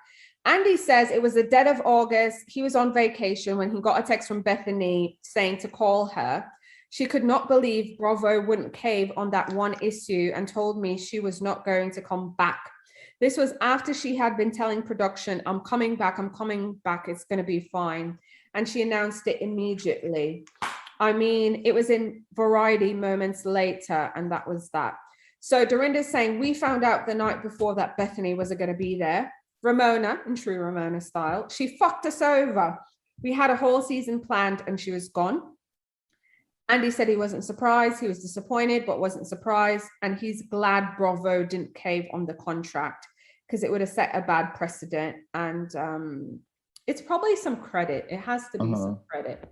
Andy says it was the dead of August. He was on vacation when he got a text from Bethany saying to call her. She could not believe Bravo wouldn't cave on that one issue and told me she was not going to come back. This was after she had been telling production, I'm coming back, it's going to be fine. And she announced it immediately. I mean, it was in Variety moments later, and that was that. So Dorinda's saying, we found out the night before that Bethany wasn't going to be there. Ramona, in true Ramona style, she fucked us over. We had a whole season planned and she was gone. Andy said he wasn't surprised. He was disappointed, but wasn't surprised. And he's glad Bravo didn't cave on the contract because it would have set a bad precedent. And it's probably some credit. It has to be some credit.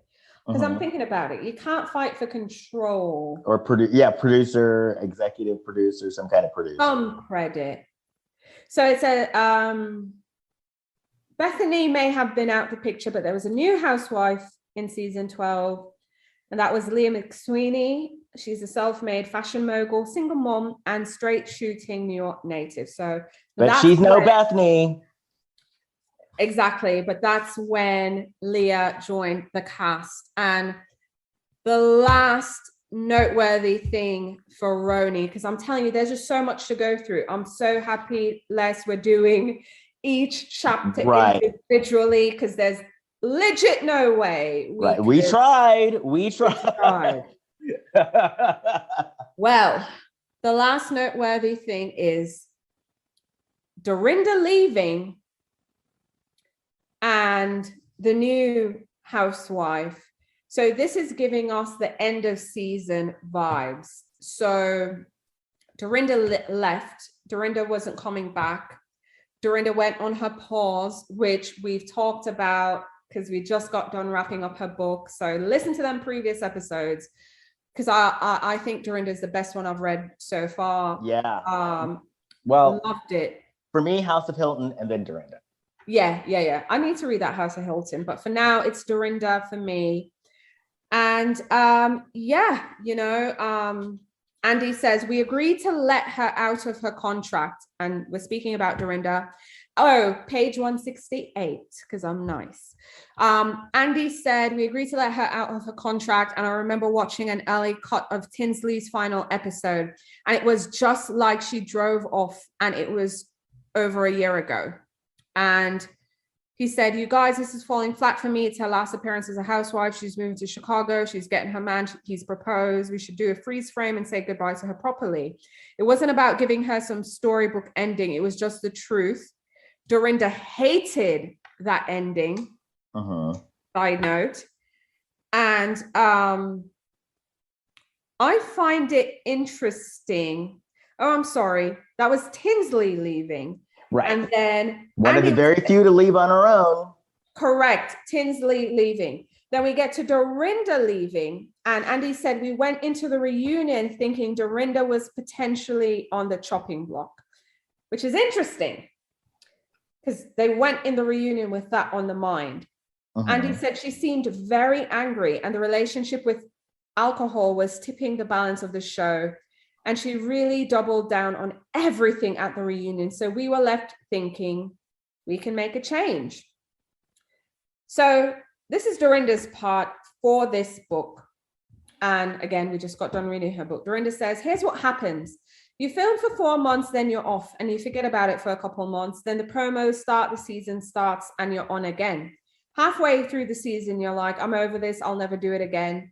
Because I'm thinking about it. You can't fight for control. Or producer, executive producer, some kind of producer. Some credit. So it's Bethany may have been out the picture, but there was a new housewife in season 12. And that was Leah McSweeney. She's a self-made fashion mogul, single mom, and straight shooting New York native. So, but she's no Bethany. Exactly. But that's when Leah joined the cast. And the last noteworthy thing for Roni, because I'm telling you, there's just so much to go through. I'm so happy, Les, we're doing each chapter individually, because there's legit no way. We tried. Well, the last noteworthy thing is Dorinda leaving and the new housewife. So this is giving us the end of season vibes. So Dorinda left. Dorinda wasn't coming back. Dorinda went on her pause, which we've talked about because we just got done wrapping up her book. So listen to them previous episodes, because I think Dorinda is the best one I've read so far. Yeah. Well, loved it. For me, House of Hilton and then Dorinda. Yeah. I need to read that House of Hilton, but for now it's Dorinda for me. And Andy says, we agreed to let her out of her contract. And we're speaking about Dorinda. Oh, page 168, because I'm nice. Andy said, we agreed to let her out of her contract. And I remember watching an early cut of Tinsley's final episode. And it was just like she drove off, and it was over a year ago. And he said, you guys, this is falling flat for me. It's her last appearance as a housewife. She's moving to Chicago. She's getting her man. He's proposed. We should do a freeze frame and say goodbye to her properly. It wasn't about giving her some storybook ending. It was just the truth. Dorinda hated that ending. Side note. And I find it interesting. Oh, I'm sorry. That was Tinsley leaving. Right. And then one of the very few to leave on her own. Correct. Tinsley leaving. Then we get to Dorinda leaving. And Andy said, we went into the reunion thinking Dorinda was potentially on the chopping block, which is interesting because they went in the reunion with that on the mind. Andy said she seemed very angry and the relationship with alcohol was tipping the balance of the show. And she really doubled down on everything at the reunion. So we were left thinking we can make a change. So this is Dorinda's part for this book. And again, we just got done reading her book. Dorinda says, here's what happens. You film for 4 months, then you're off and you forget about it for a couple of months. Then the promos start, the season starts, and you're on again. Halfway through the season, you're like, I'm over this. I'll never do it again.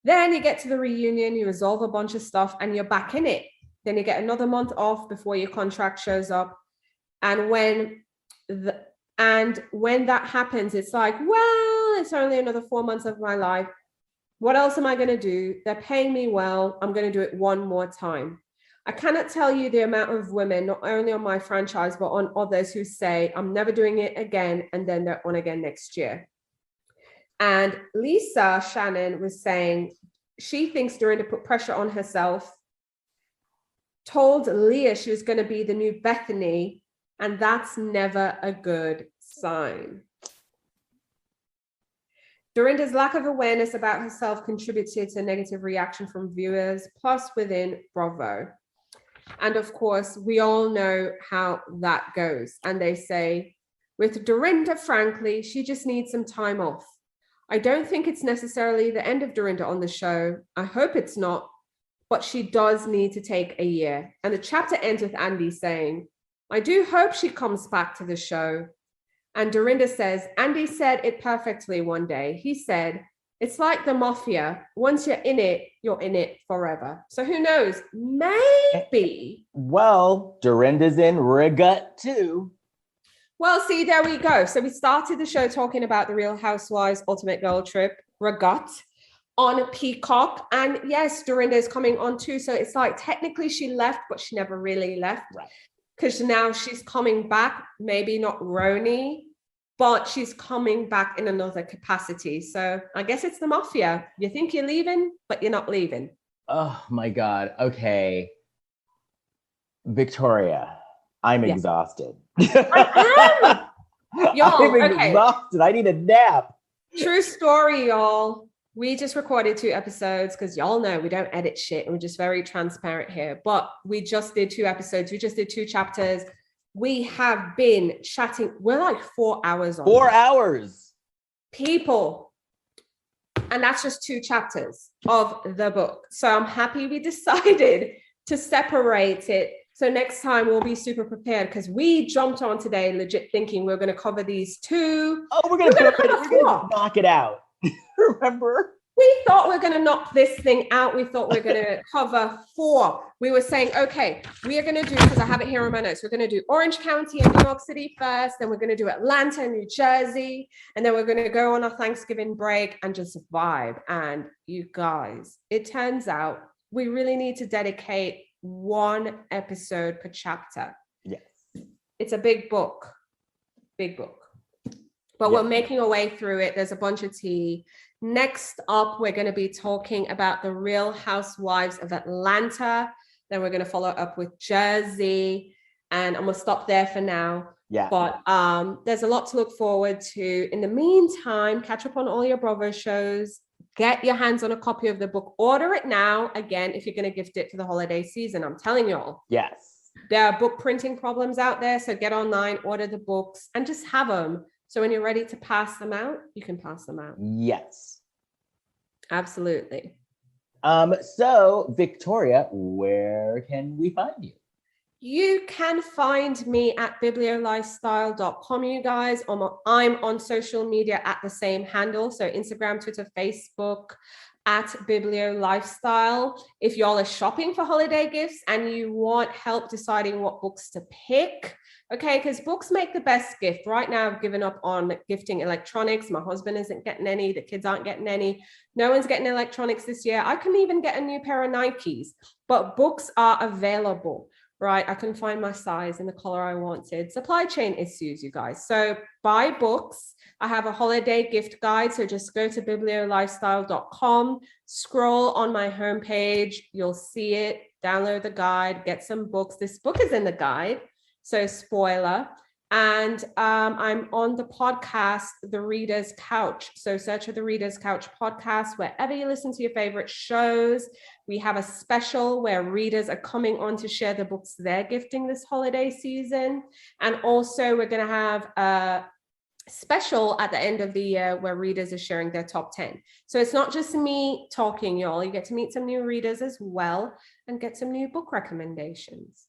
Then you get to the reunion, you resolve a bunch of stuff and you're back in it. Then you get another month off before your contract shows up. And when that happens, it's like, well, it's only another 4 months of my life. What else am I going to do? They're paying me well. I'm going to do it one more time. I cannot tell you the amount of women, not only on my franchise, but on others who say, I'm never doing it again. And then they're on again next year. And Lisa Shannon was saying, she thinks Dorinda put pressure on herself, told Leah she was going to be the new Bethany, and that's never a good sign. Dorinda's lack of awareness about herself contributed to a negative reaction from viewers, plus within Bravo. And of course, we all know how that goes. And they say, with Dorinda, frankly, she just needs some time off. I don't think it's necessarily the end of Dorinda on the show. I hope it's not, but she does need to take a year. And the chapter ends with Andy saying, I do hope she comes back to the show. And Dorinda says, Andy said it perfectly one day. He said, it's like the mafia. Once you're in it forever. So who knows? Maybe. Well, Dorinda's in Regut too. Well, see, there we go. So we started the show talking about the Real Housewives Ultimate Girl Trip, Regut, on Peacock. And yes, Dorinda is coming on too. So it's like technically she left, but she never really left. Right. Because now she's coming back, maybe not Roni, but she's coming back in another capacity. So I guess it's the mafia. You think you're leaving, but you're not leaving. Oh my God. Okay. Victoria, I'm exhausted. I am. Y'all, I'm exhausted. I need a nap. True story, y'all. We just recorded 2 episodes because y'all know we don't edit shit and we're just very transparent here. But we just did 2 episodes. We just did 2 chapters. We have been chatting. We're like 4 hours on. 4 hours. People. And that's just 2 chapters of the book. So I'm happy we decided to separate it. So next time we'll be super prepared because we jumped on today legit thinking we're going to cover these 2. Oh, we're going to knock it out. Remember? We thought we we're going to knock this thing out. We thought we we're going to cover 4. We were saying, okay, we are going to do, because I have it here on my notes, we're going to do Orange County and New York City first, then we're going to do Atlanta and New Jersey, and then we're going to go on our Thanksgiving break and just vibe. And you guys, it turns out we really need to dedicate 1 episode per chapter. Yes. It's a big book. Big book. But we're making our way through it. There's a bunch of tea. Next up, we're going to be talking about the Real Housewives of Atlanta. Then we're going to follow up with Jersey. And I'm going to stop there for now. Yeah. But there's a lot to look forward to. In the meantime, catch up on all your Bravo shows. Get your hands on a copy of the book. Order it now. Again, if you're going to gift it for the holiday season, I'm telling you all. Yes. There are book printing problems out there. So get online, order the books, and just have them. So when you're ready to pass them out, you can pass them out. Yes. Absolutely. So Victoria, where can we find you? You can find me at bibliolifestyle.com, you guys. I'm on social media at the same handle. So Instagram, Twitter, Facebook, at bibliolifestyle. If y'all are shopping for holiday gifts and you want help deciding what books to pick, okay, because books make the best gift. Right now, I've given up on gifting electronics. My husband isn't getting any. The kids aren't getting any. No one's getting electronics this year. I couldn't even get a new pair of Nikes, but books are available, right? I couldn't find my size and the color I wanted. Supply chain issues, you guys. So buy books. I have a holiday gift guide. So just go to bibliolifestyle.com, scroll on my homepage. You'll see it. Download the guide, get some books. This book is in the guide. So spoiler. And I'm on the podcast, The Reader's Couch. So search for The Reader's Couch podcast wherever you listen to your favorite shows. We have a special where readers are coming on to share the books they're gifting this holiday season. And also we're going to have a special at the end of the year where readers are sharing their top 10. So it's not just me talking, y'all. You get to meet some new readers as well and get some new book recommendations.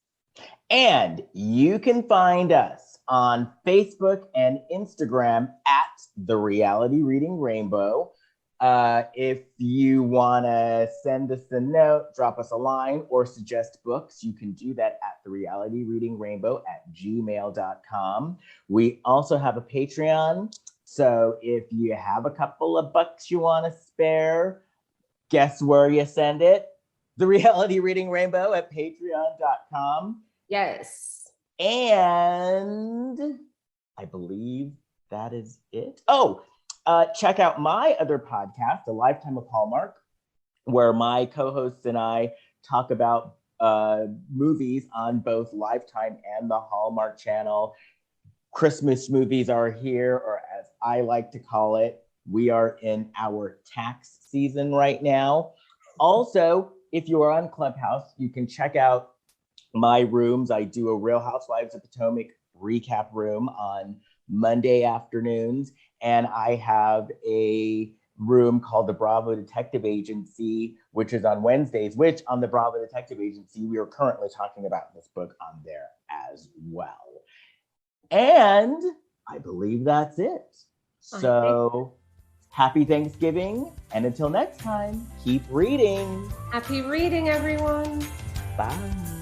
And you can find us on Facebook and Instagram at The Reality Reading Rainbow. If you want to send us a note, drop us a line, or suggest books, you can do that at therealityreadingrainbow@gmail.com. We also have a Patreon. So if you have a couple of bucks you want to spare, guess where you send it? The Reality Reading Rainbow at patreon.com. Yes. And I believe that is it. Oh, check out my other podcast, A Lifetime of Hallmark, where my co-hosts and I talk about movies on both Lifetime and the Hallmark Channel. Christmas movies are here, or as I like to call it, we are in our tax season right now. Also, if you are on Clubhouse, you can check out my rooms. I do a Real Housewives of Potomac recap room on Monday afternoons, and I have a room called the Bravo Detective Agency, which is on Wednesdays, which on the Bravo Detective Agency, we are currently talking about this book on there as well. And I believe that's it. So happy Thanksgiving. And until next time, keep reading. Happy reading, everyone. Bye.